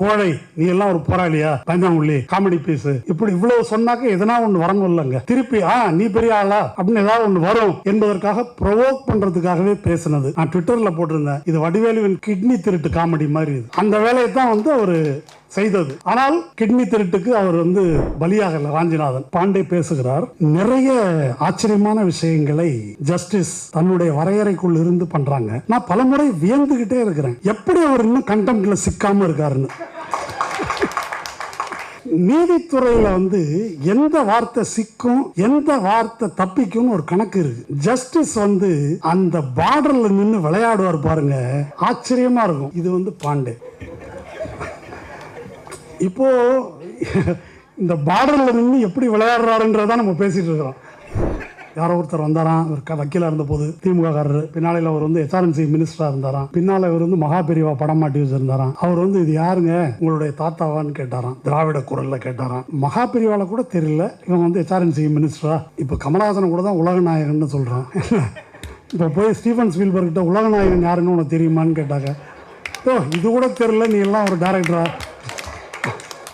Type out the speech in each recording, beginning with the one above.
கோழை, நீ எல்லாம் ஒரு போராளியா, பஞ்சாங்குள்ளி, காமெடி பீஸ், இப்படி இவ்வளவு சொன்னாக்க எதனா ஒண்ணு வரணும் இல்லைங்க. திருப்பி நீ பெரிய ஆளா அப்படின்னு ஏதாவது ஒண்ணு வரும் என்பதற்காக ப்ரொவோக் பண்றதுக்காகவே பேசினது. நான் ட்விட்டர்ல போட்டிருந்தேன், இது வடிவேலுவின் கிட்னி திருட்டு காமெடி மாதிரி. அந்த வேலையை தான் அவரு செய்தது. ஆனால் கிட்னி திருட்டுக்கு அவர் பலியாகல. வாஞ்சிநாதன் பாண்டே பேசுகிறார். நிறைய ஆச்சரியமான விஷயங்களை ஜஸ்டிஸ் தன்னுடைய வரையறைக்குள் இருந்து பண்றாங்க. நான் பலமுறை வியந்துகிட்டே இருக்கிறேன், எப்படி அவர் இன்னும் கண்டெம்ட்ல சிக்காம இருக்காருன்னு. நீதித்துறையில எந்த வார்த்தை சிக்கும், எந்த வார்த்தை தப்பிக்கும் ஒரு கணக்கு இருக்கு. ஜஸ்டிஸ் அந்த பார்டர்ல நின்று விளையாடுவார் பாருங்க, ஆச்சரியமா இருக்கும். இது பாண்டே. இப்போ இந்த பார்டர்ல நின்று எப்படி விளையாடுறாருன்றதான் நம்ம பேசிட்டு இருக்கிறோம். யாரோ ஒருத்தர் வந்தாராம், வக்கீலா இருந்த போது திமுக காரர், பின்னால அவர் HRNC மினிஸ்டரா இருந்தாராம், பின்னால இவர் மகா பெரிவா படம் மாட்டி வச்சிருந்தாராம். அவர் இது யாருங்க, உங்களுடைய தாத்தாவான்னு கேட்டாராம், திராவிட குரல்ல கேட்டாராம். மகா பெரிவால கூட தெரியல, இவங்க HRNC மினிஸ்டரா. இப்ப கமலஹாசன் கூட தான் உலக நாயகன் சொல்றான். இப்ப போய் ஸ்டீஃபன் ஸ்பீல்பர்க் கிட்ட உலக நாயகன் யாருன்னு உனக்கு தெரியுமான்னு கேட்டாங்க. இது கூட தெரியல, நீ எல்லாம் ஒரு டைரக்டரா.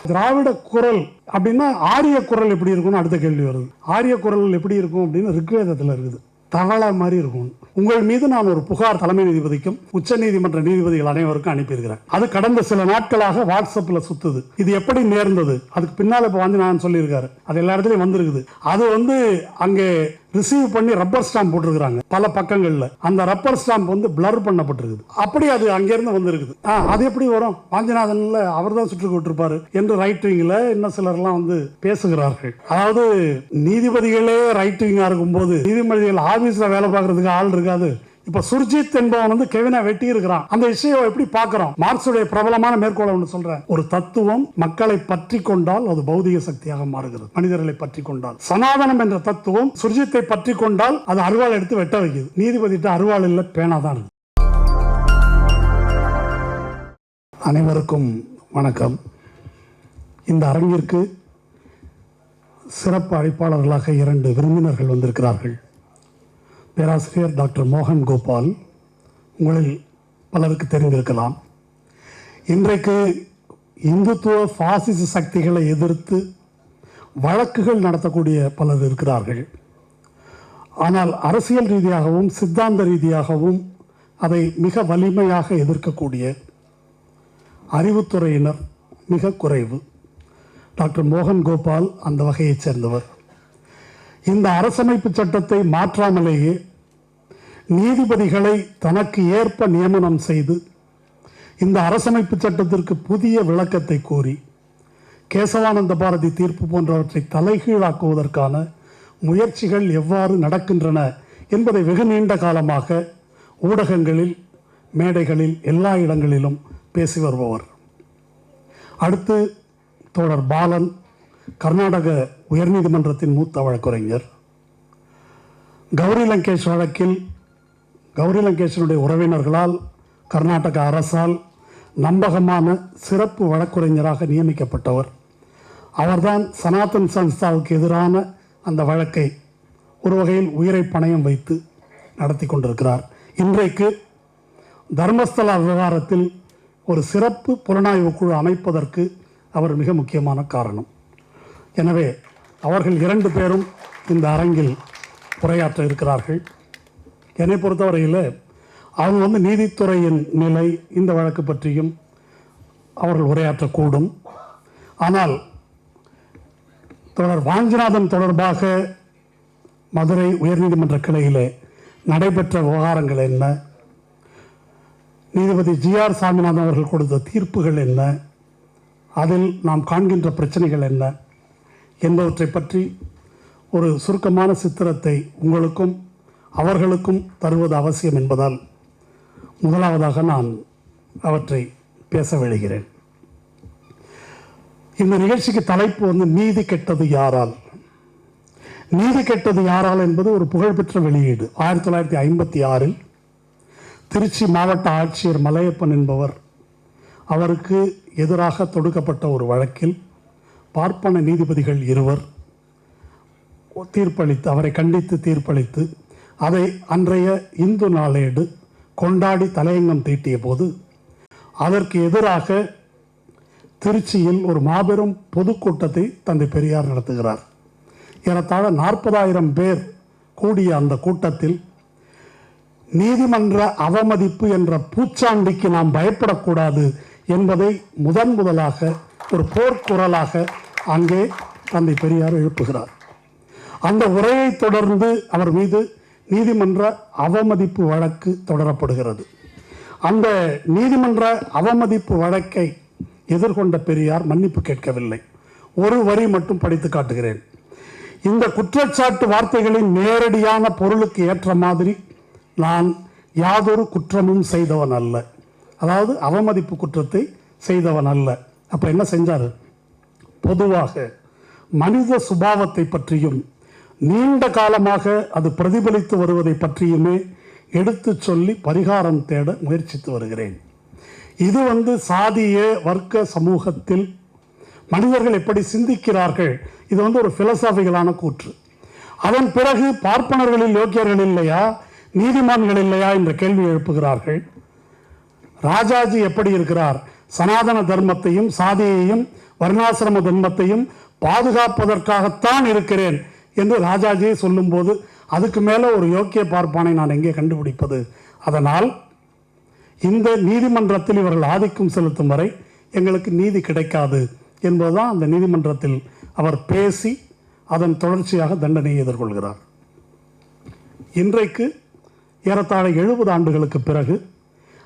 திராவிட குரல் அப்படின்னா ஆரிய குரல் எப்படி இருக்கும்னு அடுத்த கேள்வி வருது. ஆரிய குரல் எப்படி இருக்கும் அப்படின்னு ரிக்வேதத்தில் இருக்குது. தவளை மாதிரி இருக்கும். உங்கள் மீது நான் ஒரு புகார் தலைமை நீதிபதிக்கும் உச்ச நீதிமன்ற நீதிபதிகள் அனைவருக்கும் அனுப்பியிருக்கிறேன். அது கடந்த சில நாட்களாக வாட்ஸ்அப்ல சுத்துது. இது எப்படி நேர்ந்தது, அதுக்கு பின்னால இப்ப நான் சொல்லியிருக்காரு, அது எல்லா இடத்துலயும் வந்திருக்குது. அது அங்கே ரிசீவ் பண்ணி ரப்பர் ஸ்டாம்ப் போட்டிருக்காங்க பல பக்கங்கள்ல. அந்த ரப்பர் ஸ்டாம்ப் பிளர் பண்ணப்பட்டிருக்குது. அப்படி அது அங்கிருந்து வந்திருக்குது. அது எப்படி வரும், வாஞ்சிநாதன்ல அவர் தான் சுற்றி விட்டுருப்பாரு என்று ரைட் விங்ல இன்னும் சிலர்லாம் பேசுகிறார்கள். அதாவது நீதிபதிகளே ரைட் விங்கா இருக்கும் போது நீதிபதிகள் ஆபீஸ்ல வேலை பார்க்கறதுக்கு ஆள் இருக்காது. இப்ப சுர்ஜித் என்பவன் கெவினை வெட்டி இருக்கிறான். அந்த விஷயம் எப்படி பார்க்கிறோம்? மார்க்சுடைய பிரபலமான மேற்கோளை ஒன்று சொல்றேன், ஒரு தத்துவம் மக்களை பற்றி கொண்டால் அது பௌதிக சக்தியாக மாறுகிறது. மனிதர்களை பற்றி கொண்டால், சனாதனம் என்ற தத்துவம் சுர்ஜித்தை பற்றி கொண்டால் அது அருவாள் எடுத்து வெட்ட வைக்குது. நீதிபதிட்ட அருவாள் இல்ல, பேனாதான் இருக்கு. அனைவருக்கும் வணக்கம். இந்த அரங்கிற்கு சிறப்பு அழைப்பாளர்களாக 2 விருந்தினர்கள் வந்திருக்கிறார்கள். பேராசிரியர் டாக்டர் மோகன் கோபால், உங்களில் பலருக்கு தெரிந்திருக்கலாம். இன்றைக்கு இந்துத்துவ பாசிச சக்திகளை எதிர்த்து வழக்குகள் நடத்தக்கூடிய பலர் இருக்கிறார்கள். ஆனால் அரசியல் ரீதியாகவும் சித்தாந்த ரீதியாகவும் அதை மிக வலிமையாக எதிர்க்கக்கூடிய அறிவுத்துறையினர் மிக குறைவு. டாக்டர் மோகன் கோபால் அந்த வகையைச் சேர்ந்தவர். இந்த அரசமைப்பு சட்டத்தை மாற்றாமலேயே நீதிபதிகளை தனக்கு ஏற்ப நியமனம் செய்து இந்த அரசமைப்பு சட்டத்திற்கு புதிய விளக்கத்தை கோரி கேசவானந்த பாரதி தீர்ப்பு போன்றவற்றை தலைகீழாக்குவதற்கான முயற்சிகள் எவ்வாறு நடக்கின்றன என்பதை வெகு நீண்ட காலமாக ஊடகங்களில், மேடைகளில், எல்லா இடங்களிலும் பேசி வருபவர். அடுத்து தோழர் பாலன், கர்நாடக உயர்நீதிமன்றத்தின் மூத்த வழக்குரைஞர். கௌரி லங்கேஷ் வழக்கில் கௌரி லங்கேஷனுடைய உறவினர்களால், கர்நாடக அரசால் நம்பகமான சிறப்பு வழக்குரைஞராக நியமிக்கப்பட்டவர். அவர்தான் சனாதன் சன்ஸ்தாவுக்கு எதிரான அந்த வழக்கை ஒரு வகையில் உயிரை பணயம் வைத்து நடத்தி கொண்டிருக்கிறார். இன்றைக்கு தர்மஸ்தலா விவகாரத்தில் ஒரு சிறப்பு புலனாய்வு குழு அமைப்பதற்கு அவர் மிக முக்கியமான காரணம். எனவே அவர்கள் 2 பேரும் இந்த அரங்கில் உரையாற்ற இருக்கிறார்கள். என்னை பொறுத்தவரையில் அவங்க நீதித்துறையின் நிலை, இந்த வழக்கு பற்றியும் அவர்கள் உரையாற்றக்கூடும். ஆனால் தொடர் வாஞ்சிநாதன் தொடர்பாக மதுரை உயர்நீதிமன்ற கிளையிலே நடைபெற்ற விவகாரங்கள் என்ன, நீதிபதி GR சாமிநாதன் அவர்கள் கொடுத்த தீர்ப்புகள் என்ன, அதில் நாம் காண்கின்ற பிரச்சனைகள் என்ன என்பவற்றை பற்றி ஒரு சுருக்கமான சித்திரத்தை உங்களுக்கும் அவர்களுக்கும் தருவது அவசியம் என்பதால் முதலாவதாக நான் அவற்றை பேச விளைகிறேன். இந்த நிகழ்ச்சிக்கு தலைப்பு நீதி கெட்டது யாரால். நீதி கெட்டது யாரால் என்பது ஒரு புகழ்பெற்ற வெளியீடு. 1956 திருச்சி மாவட்ட ஆட்சியர் மலையப்பன் என்பவர், அவருக்கு எதிராக தொடுக்கப்பட்ட ஒரு வழக்கில் பார்ப்பன நீதிபதிகள் 2 தீர்ப்பளித்து, அவரை கண்டித்து தீர்ப்பளித்து, அதை அன்றைய இந்து நாளேடு கொண்டாடி தலையங்கம் தீட்டிய போது அதற்கு எதிராக திருச்சியில் ஒரு மாபெரும் பொதுக்கூட்டத்தை தந்தை பெரியார் நடத்துகிறார். ஏறத்தாழ 40,000 பேர் கூடிய அந்த கூட்டத்தில் நீதிமன்ற அவமதிப்பு என்ற பூச்சாண்டிக்கு நாம் பயப்படக்கூடாது என்பதை முதலாக ஒரு போர்க்குரலாக அங்கே தந்தை பெரியார் எழுப்புகிறார். அந்த உரையை தொடர்ந்து அவர் மீது நீதிமன்ற அவமதிப்பு வழக்கு தொடரப்படுகிறது. அந்த நீதிமன்ற அவமதிப்பு வழக்கை எதிர்கொண்ட பெரியார் மன்னிப்பு கேட்கவில்லை. ஒரு வரி மட்டும் படித்து காட்டுகிறேன். இந்த குற்றச்சாட்டு வார்த்தைகளின் நேரடியான பொருளுக்கு ஏற்ற மாதிரி நான் யாதொரு குற்றமும் செய்தவன் அல்ல. அதாவது அவமதிப்பு குற்றத்தை செய்தவன் அல்ல. அப்போ என்ன செஞ்சார்? பொதுவாக மனித சுபாவத்தை பற்றியும் நீண்ட காலமாக அது பிரதிபலித்து வருவதை பற்றியுமே எடுத்து சொல்லி பரிகாரம் தேட முயற்சித்து வருகிறேன். இது சாதிய வர்க்க சமூகத்தில் மனிதர்கள் எப்படி சிந்திக்கிறார்கள், இது ஒரு பிலசாபிகளான கூற்று. அதன் பிறகு பார்ப்பனர்களில் யோக்கியர்கள் இல்லையா, நீதிமான்கள் இல்லையா என்ற கேள்வி எழுப்புகிறார்கள். ராஜாஜி எப்படி இருக்கிறார்? சனாதன தர்மத்தையும் சாதியையும் வர்ணாசிரம தர்மத்தையும் பாதுகாப்பதற்காகத்தான் இருக்கிறேன் என்று ராஜாஜியை சொல்லும்போது அதுக்கு மேலே ஒரு யோக்கிய பார்ப்பானை நான் எங்கே கண்டுபிடிப்பது? அதனால் இந்த நீதிமன்றத்தில் இவர்கள் ஆதிக்கம் செலுத்தும் வரை எங்களுக்கு நீதி கிடைக்காது என்பதுதான் அந்த நீதிமன்றத்தில் அவர் பேசி அதன் தொடர்ச்சியாக தண்டனையை எதிர்கொள்கிறார். இன்றைக்கு ஏறத்தாழ 70 ஆண்டுகளுக்கு பிறகு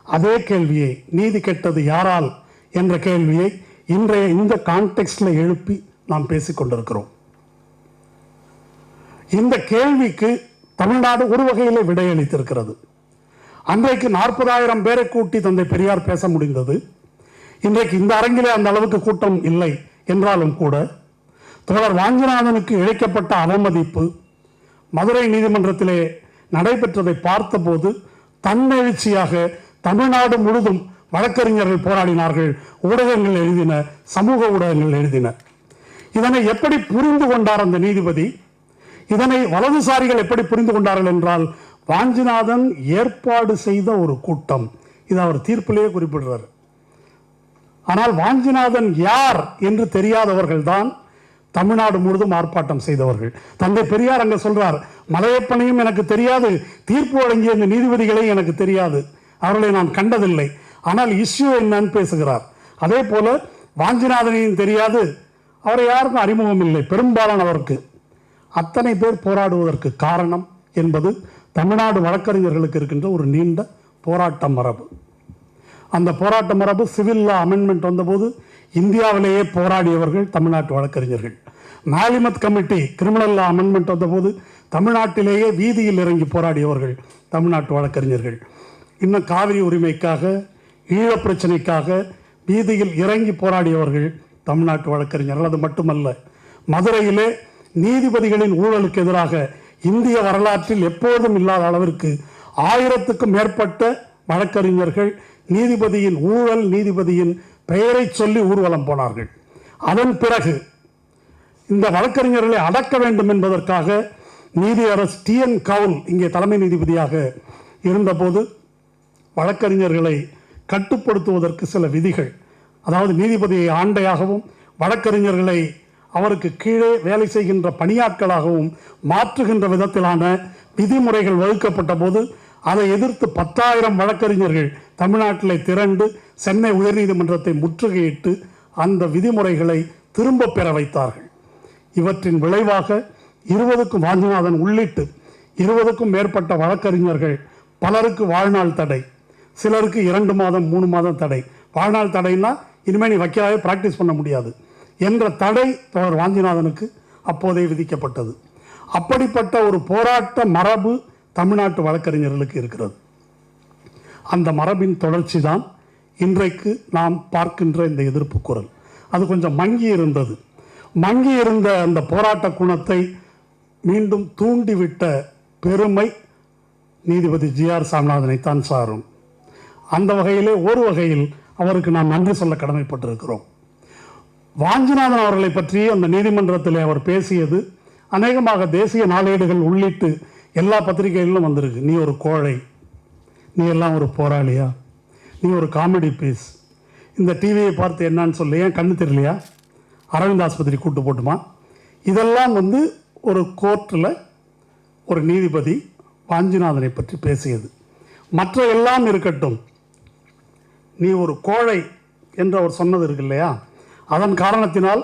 அதே கேள்வியை, நீதி கெட்டது யாரால் என்ற கேள்வியை இன்றைய இந்த கான்டெக்ஸ்டில் எழுப்பி நாம் பேசிக்கொண்டிருக்கிறோம். இந்த கேள்விக்கு தமிழ்நாடு ஒரு வகையிலே விடையளித்திருக்கிறது. அன்றைக்கு 40,000 பேரை கூட்டி தந்தை பெரியார் பேச முடிந்தது. இன்றைக்கு இந்த அரங்கிலே அந்த அளவுக்கு கூட்டம் இல்லை என்றாலும் கூட தோழர் வாஞ்சிநாதனுக்கு இழைக்கப்பட்ட அவமதிப்பு மதுரை நீதிமன்றத்திலே நடைபெற்றதை பார்த்தபோது தன்னெழுச்சியாக தமிழ்நாடு முழுதும் வழக்கறிஞர்கள் போராடினார்கள். ஊடகங்கள் எழுதின, சமூக ஊடகங்கள் எழுதின. இதனை எப்படி புரிந்து கொண்டார் அந்த நீதிபதி? இதனை வலதுசாரிகள் எப்படி புரிந்து கொண்டார்கள் என்றால், வாஞ்சிநாதன் ஏற்பாடு செய்த ஒரு கூட்டம், இது அவர் தீர்ப்பிலேயே குறிப்பிடுறார். ஆனால் வாஞ்சிநாதன் யார் என்று தெரியாதவர்கள் தான் தமிழ்நாடு முழுதும் ஆர்ப்பாட்டம் செய்தவர்கள். தந்தை பெரியார் அங்கே சொல்றார், மலையப்பனையும் எனக்கு தெரியாது, தீர்ப்பு வழங்கிய இந்த நீதிபதிகளையும் எனக்கு தெரியாது, அவர்களை நான் கண்டதில்லை, ஆனால் இஷ்யூ என்னன்னு பேசுகிறார். அதே போல வாஞ்சிநாதனையும் தெரியாது, அவரை யாருக்கும் அறிமுகம் இல்லை பெரும்பாலானவருக்கு. அத்தனை பேர் போராடுவதற்கு காரணம் என்பது தமிழ்நாடு வழக்கறிஞர்களுக்கு இருக்கின்ற ஒரு நீண்ட போராட்ட மரபு. அந்த போராட்ட மரபு சிவில் லா அமெண்ட்மெண்ட் வந்தபோது இந்தியாவிலேயே போராடியவர்கள் தமிழ்நாட்டு வழக்கறிஞர்கள். நாலிமத் கமிட்டி கிரிமினல் லா அமெண்ட்மெண்ட் வந்தபோது தமிழ்நாட்டிலேயே வீதியில் இறங்கி போராடியவர்கள் தமிழ்நாட்டு வழக்கறிஞர்கள். இன்னும் காவிரி உரிமைக்காக, ஈழப் பிரச்சனைக்காக வீதியில் இறங்கி போராடியவர்கள் தமிழ்நாட்டு வழக்கறிஞர்கள். அது மட்டுமல்ல, மதுரையிலே நீதிபதிகளின் ஊழலுக்கு எதிராக இந்திய வரலாற்றில் எப்போதும் இல்லாத அளவிற்கு 1000க்கும் மேற்பட்ட வழக்கறிஞர்கள் நீதிபதியின் ஊழல், நீதிபதியின் பெயரை சொல்லி ஊர்வலம் போனார்கள். அதன் பிறகு இந்த வழக்கறிஞர்களை அடக்க வேண்டும் என்பதற்காக நீதியரசர் TN கவுல் இங்கே தலைமை நீதிபதியாக இருந்தபோது வழக்கறிஞர்களை கட்டுப்படுத்துவதற்கு சில விதிகள், அதாவது நீதிபதியை ஆண்டையாகவும் வழக்கறிஞர்களை அவருக்கு கீழே வேலை செய்கின்ற பணியாட்களாகவும் மாற்றுகின்ற விதத்திலான விதிமுறைகள் வகுக்கப்பட்ட போது அதை எதிர்த்து 10,000 வழக்கறிஞர்கள் தமிழ்நாட்டில் திரண்டு சென்னை உயர்நீதிமன்றத்தை முற்றுகையிட்டு அந்த விதிமுறைகளை திரும்ப பெற வைத்தார்கள். இவற்றின் விளைவாக 20க்கும் வாஞ்சிநாதன் உள்ளிட்டு 20க்கும் மேற்பட்ட வழக்கறிஞர்கள் பலருக்கு வாழ்நாள் தடை, சிலருக்கு 2 மாதம் 3 மாதம் தடை. வாழ்நாள் தடைன்னா இனிமேல் நீ வக்கீலாக பிராக்டிஸ் பண்ண முடியாது என்ற தடை தோழர் வாஞ்சிநாதனுக்கு அப்போதே விதிக்கப்பட்டது. அப்படிப்பட்ட ஒரு போராட்ட மரபு தமிழ்நாட்டு வழக்கறிஞர்களுக்கு இருக்கிறது. அந்த மரபின் தொடர்ச்சி தான் இன்றைக்கு நாம் பார்க்கின்ற இந்த எதிர்ப்பு குரல். அது கொஞ்சம் மங்கி இருந்தது. மங்கி இருந்த அந்த போராட்ட குணத்தை மீண்டும் தூண்டிவிட்ட பெருமை நீதிபதி GR சாமிநாதனைத்தான் சாரும். அந்த வகையிலே ஒரு வகையில் அவருக்கு நாம் நன்றி சொல்ல கடமைப்பட்டிருக்கிறோம். வாஞ்சிநாதன் அவர்களை பற்றி அந்த நீதிமன்றத்தில் அவர் பேசியது அநேகமாக தேசிய நாளேடுகள் உள்ளிட்டு எல்லா பத்திரிகைகளிலும் வந்திருக்கு. நீ ஒரு கோழை, நீ எல்லாம் ஒரு போராளியா, நீ ஒரு காமெடி பீஸ், இந்த டிவியை பார்த்து என்னன்னு சொல்லி ஏன் கண்ணு தெரியலையா, அரவிந்த் ஆஸ்பத்திரி கூட்டு போட்டுமா, இதெல்லாம் வந்து ஒரு கோர்ட்டில் ஒரு நீதிபதி வாஞ்சிநாதனை பற்றி பேசியது. மற்ற எல்லாம் இருக்கட்டும், நீ ஒரு கோழை என்று அவர் சொன்னது இருக்கு இல்லையா, அதன் காரணத்தினால்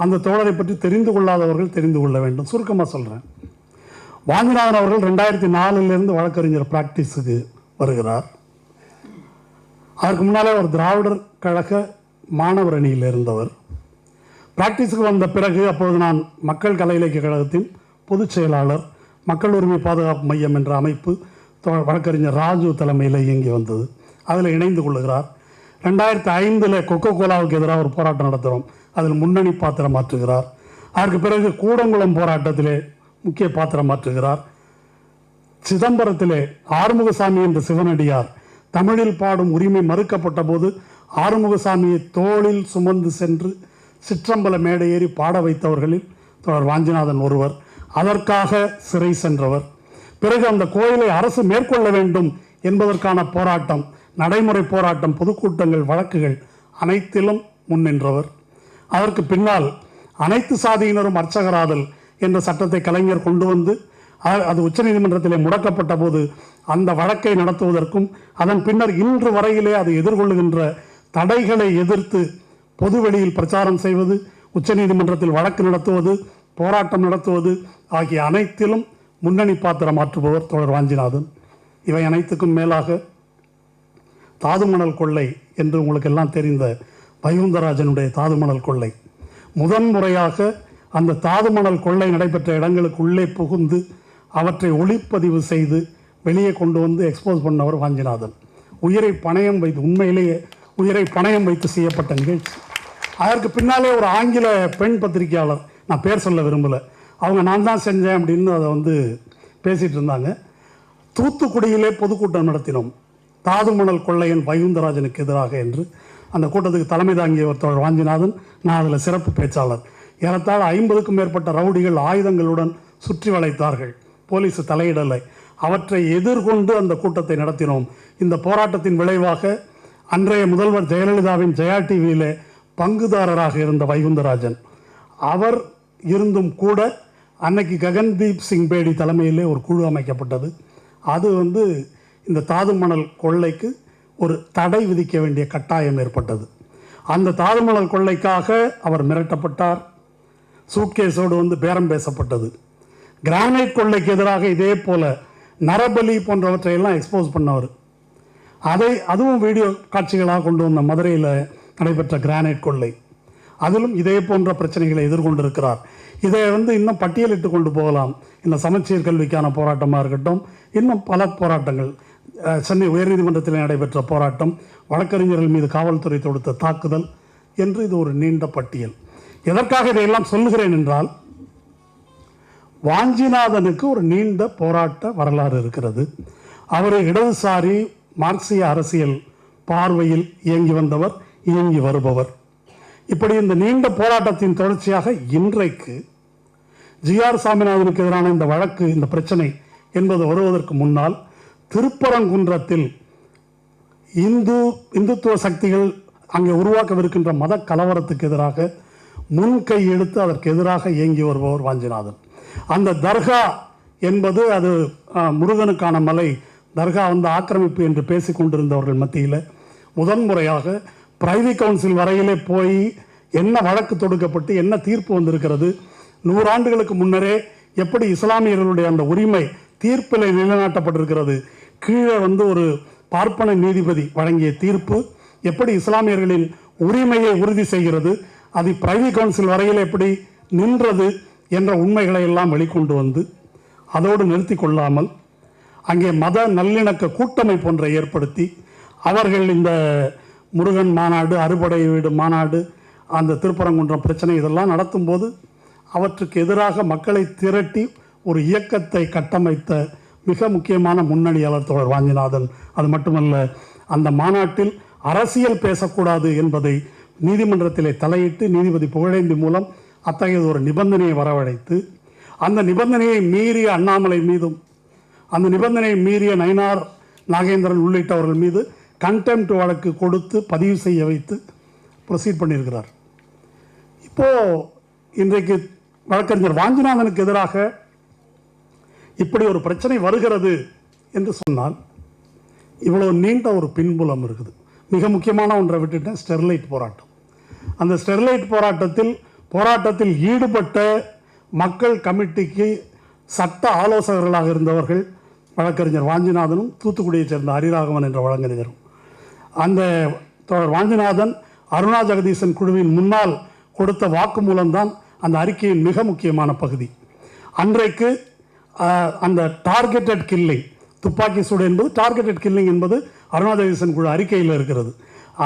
அந்த தோழரை பற்றி தெரிந்து கொள்ளாதவர்கள் தெரிந்து கொள்ள வேண்டும். சுருக்கமாக சொல்கிறேன். வாஞ்சிநாதன் அவர்கள் 2004 வழக்கறிஞர் பிராக்டிஸுக்கு வருகிறார். அதற்கு முன்னாலே ஒரு திராவிடர் கழக மாணவர் அணியில் இருந்தவர். பிராக்டிஸுக்கு வந்த பிறகு அப்பொழுது நான் மக்கள் கலை இலக்கிய கழகத்தின் பொதுச் செயலாளர், மக்கள் உரிமை பாதுகாப்பு மையம் என்ற அமைப்பு வழக்கறிஞர் ராஜு தலைமையில் இயங்கி வந்தது. அதில் இணைந்து கொள்ளுகிறார். 2005 கொக்கோ கோலாவுக்கு எதிராக ஒரு போராட்டம் நடத்துகிறோம், அதில் முன்னணி பாத்திரம் மாற்றுகிறார். அதற்கு பிறகு கூடங்குளம் போராட்டத்திலே முக்கிய பாத்திரம் மாற்றுகிறார். சிதம்பரத்திலே ஆறுமுகசாமி என்ற சிவனடியார் தமிழில் பாடும் உரிமை மறுக்கப்பட்ட போது ஆறுமுகசாமியை தோளில் சுமந்து சென்று சிற்றம்பல மேடை ஏறி பாட வைத்தவர்களில் தோழர் வாஞ்சிநாதன் ஒருவர். அதற்காக சிறை சென்றவர். பிறகு அந்த கோயிலை அரசு மேற்கொள்ள வேண்டும் என்பதற்கான போராட்டம், நடைமுறை போராட்டம், பொதுக்கூட்டங்கள், வழக்குகள் அனைத்திலும் முன்னின்றவர். அதற்கு பின்னால் அனைத்து சாதியினரும் அர்ச்சகராதல் என்ற சட்டத்தை கலைஞர் கொண்டு வந்து அது உச்சநீதிமன்றத்திலே முடக்கப்பட்ட போது அந்த வழக்கை நடத்துவதற்கும் அதன் பின்னர் இன்று வரையிலே அது எதிர்கொள்ளுகின்ற தடைகளை எதிர்த்து பொதுவெளியில் பிரச்சாரம் செய்வது, உச்சநீதிமன்றத்தில் வழக்கு நடத்துவது, போராட்டம் நடத்துவது ஆகிய அனைத்திலும் முன்னணி பாத்திரம் மாற்றுபவர் தோழர் வாஞ்சிநாதன். இவை அனைத்துக்கும் மேலாக தாதுமணல் கொள்ளை என்று உங்களுக்கு எல்லாம் தெரிந்த வைகுந்தராஜனுடைய தாதுமணல் கொள்ளை, முதன்முறையாக அந்த தாதுமணல் கொள்ளை நடைபெற்ற இடங்களுக்கு உள்ளே புகுந்து அவற்றை ஒளிப்பதிவு செய்து வெளியே கொண்டு வந்து எக்ஸ்போஸ் பண்ணவர் வாஞ்சிநாதன். உயிரை பணயம் வைத்து, உண்மையிலேயே உயிரை பணயம் வைத்து செய்யப்பட்ட நிகழ்ச்சி. அதற்கு பின்னாலே ஒரு ஆங்கில பெண் பத்திரிகையாளர், நான் பேர் சொல்ல விரும்பலை, அவங்க நான் தான் செஞ்சேன் அப்படின்னு அதை வந்து பேசிகிட்டு இருந்தாங்க. தூத்துக்குடியிலே பொதுக்கூட்டம் நடத்தினோம் தாதுமணல் கொள்ளையன் வைகுந்தராஜனுக்கு எதிராக என்று. அந்த கூட்டத்துக்கு தலைமை தாங்கியவர் தோழர் வாஞ்சிநாதன், நான் அதில் சிறப்பு பேச்சாளர். ஏறத்தாழ 50க்கும் மேற்பட்ட ரவுடிகள் ஆயுதங்களுடன் சுற்றி வளைத்தார்கள், போலீஸ் தலையிடலை. அவற்றை எதிர்கொண்டு அந்த கூட்டத்தை நடத்தினோம். இந்த போராட்டத்தின் விளைவாக அன்றைய முதல்வர் ஜெயலலிதாவின் ஜெயா டிவியிலே பங்குதாரராக இருந்த வைகுந்தராஜன், அவர் இருந்தும் கூட அன்னைக்கு ககன்தீப் சிங் பேடி தலைமையிலே ஒரு குழு அமைக்கப்பட்டது. அது வந்து இந்த தாதுமணல் கொள்ளைக்கு ஒரு தடை விதிக்க வேண்டிய கட்டாயம் ஏற்பட்டது. அந்த தாதுமணல் கொள்ளைக்காக அவர் மிரட்டப்பட்டார். சூட்கேஸோடு வந்து பேரம் பேசப்பட்டது. கிரானைட் கொள்ளைக்கு எதிராக இதே போல நரபலி போன்றவற்றையெல்லாம் எக்ஸ்போஸ் பண்ணவர். அதுவும் வீடியோ காட்சிகளாக கொண்டு வந்த மதுரையில் நடைபெற்ற கிரானைட் கொள்ளை, அதிலும் இதே போன்ற பிரச்சனைகளை எதிர்கொண்டிருக்கிறார். இதை வந்து இன்னும் பட்டியலிட்டு கொண்டு போகலாம். இந்த சமச்சீர் கல்விக்கான போராட்டமாக இருக்கட்டும், இன்னும் பல போராட்டங்கள், சென்னை உயர்நீதிமன்றத்தில் நடைபெற்ற போராட்டம், வழக்கறிஞர்கள் மீது காவல்துறை தொடுத்த தாக்குதல் என்று இது ஒரு நீண்ட பட்டியல். எதற்காக இதையெல்லாம் சொல்லுகிறேன் என்றால், வாஞ்சிநாதனுக்கு ஒரு நீண்ட போராட்ட வரலாறு இருக்கிறது. அவர் இடதுசாரி மார்க்சிய அரசியல் பார்வையில் இயங்கி வந்தவர், இயங்கி வருபவர். இப்படி இந்த நீண்ட போராட்டத்தின் தொடர்ச்சியாக இன்றைக்கு ஜி.ஆர். சாமிநாதனுக்கு எதிரான இந்த வழக்கு, இந்த பிரச்சனை என்பது வருவதற்கு முன்னால் திருப்பரங்குன்றத்தில் இந்துத்துவ சக்திகள் அங்கே உருவாக்கவிருக்கின்ற மத கலவரத்துக்கு எதிராக முன்கை எடுத்து அதற்கு எதிராக இயங்கி வருபவர் வாஞ்சிநாதன். அந்த தர்கா என்பது அது முருகனுக்கான மலை, தர்கா வந்து ஆக்கிரமிப்பு என்று பேசிக் கொண்டிருந்தவர்கள் மத்தியில் முதன்முறையாக பிரைவி கவுன்சில் வரையிலே போய் என்ன வழக்கு தொடுக்கப்பட்டு என்ன தீர்ப்பு வந்திருக்கிறது, 100 ஆண்டுகளுக்கு முன்னரே எப்படி இஸ்லாமியர்களுடைய அந்த உரிமை தீர்ப்பில் நிலைநாட்டப்பட்டிருக்கிறது, கீழே வந்து ஒரு பார்ப்பன நீதிபதி வழங்கிய தீர்ப்பு எப்படி இஸ்லாமியர்களின் உரிமையை உறுதி செய்கிறது, அது பிரைவி கவுன்சில் வரையில் எப்படி நின்றது என்ற உண்மைகளை எல்லாம் வெளிக்கொண்டு வந்து அதோடு நிறுத்தி கொள்ளாமல் அங்கே மத நல்லிணக்க கூட்டமைப்பு ஒன்றை ஏற்படுத்தி அவர்கள் இந்த முருகன் மாநாடு, அறுபடை வீடு மாநாடு, அந்த திருப்பரங்குன்றம் பிரச்சனை இதெல்லாம் நடத்தும்போது அவற்றுக்கு எதிராக மக்களை திரட்டி ஒரு இயக்கத்தை கட்டமைத்த மிக முக்கியமான முன்னணியாளர் தோழர் வாஞ்சிநாதன். அது மட்டுமல்ல, அந்த மாநாட்டில் அரசியல் பேசக்கூடாது என்பதை நீதிமன்றத்திலே தலையிட்டு நீதிபதி புகழேந்தி மூலம் அத்தகைய ஒரு நிபந்தனையை வரவழைத்து, அந்த நிபந்தனையை மீறிய அண்ணாமலை மீதும் அந்த நிபந்தனையை மீறிய நயினார் நாகேந்திரன் உள்ளிட்டவர்கள் மீது கண்டெம்ட் வழக்கு கொடுத்து பதிவு செய்ய வைத்து ப்ரொசீட் பண்ணியிருக்கிறார். இப்போது இன்றைக்கு வழக்கறிஞர் வாஞ்சிநாதனுக்கு எதிராக இப்படி ஒரு பிரச்சனை வருகிறது என்று சொன்னால் இவ்வளோ நீண்ட ஒரு பின்புலம் இருக்குது. மிக முக்கியமான ஒன்றை விட்டுட்டேன், ஸ்டெர்லைட் போராட்டம். அந்த ஸ்டெர்லைட் போராட்டத்தில் ஈடுபட்ட மக்கள் கமிட்டிக்கு சட்ட ஆலோசகர்களாக இருந்தவர்கள் வழக்கறிஞர் வாஞ்சிநாதனும் தூத்துக்குடியைச் சேர்ந்த ஹரிராகவன் என்ற வழக்கறிஞரும். அந்த வாஞ்சிநாதன் அருணா ஜெகதீசன் குழுவின் முன்னால் கொடுத்த வாக்குமூலம்தான் அந்த அறிக்கையின் மிக முக்கியமான பகுதி. அன்றைக்கு அந்த டார்கெட்டட் கில்லிங், துப்பாக்கி சூடு என்பது டார்கெட்டட் கில்லிங் என்பது அருணா ஜெகதீசன் குழு அறிக்கையில் இருக்கிறது.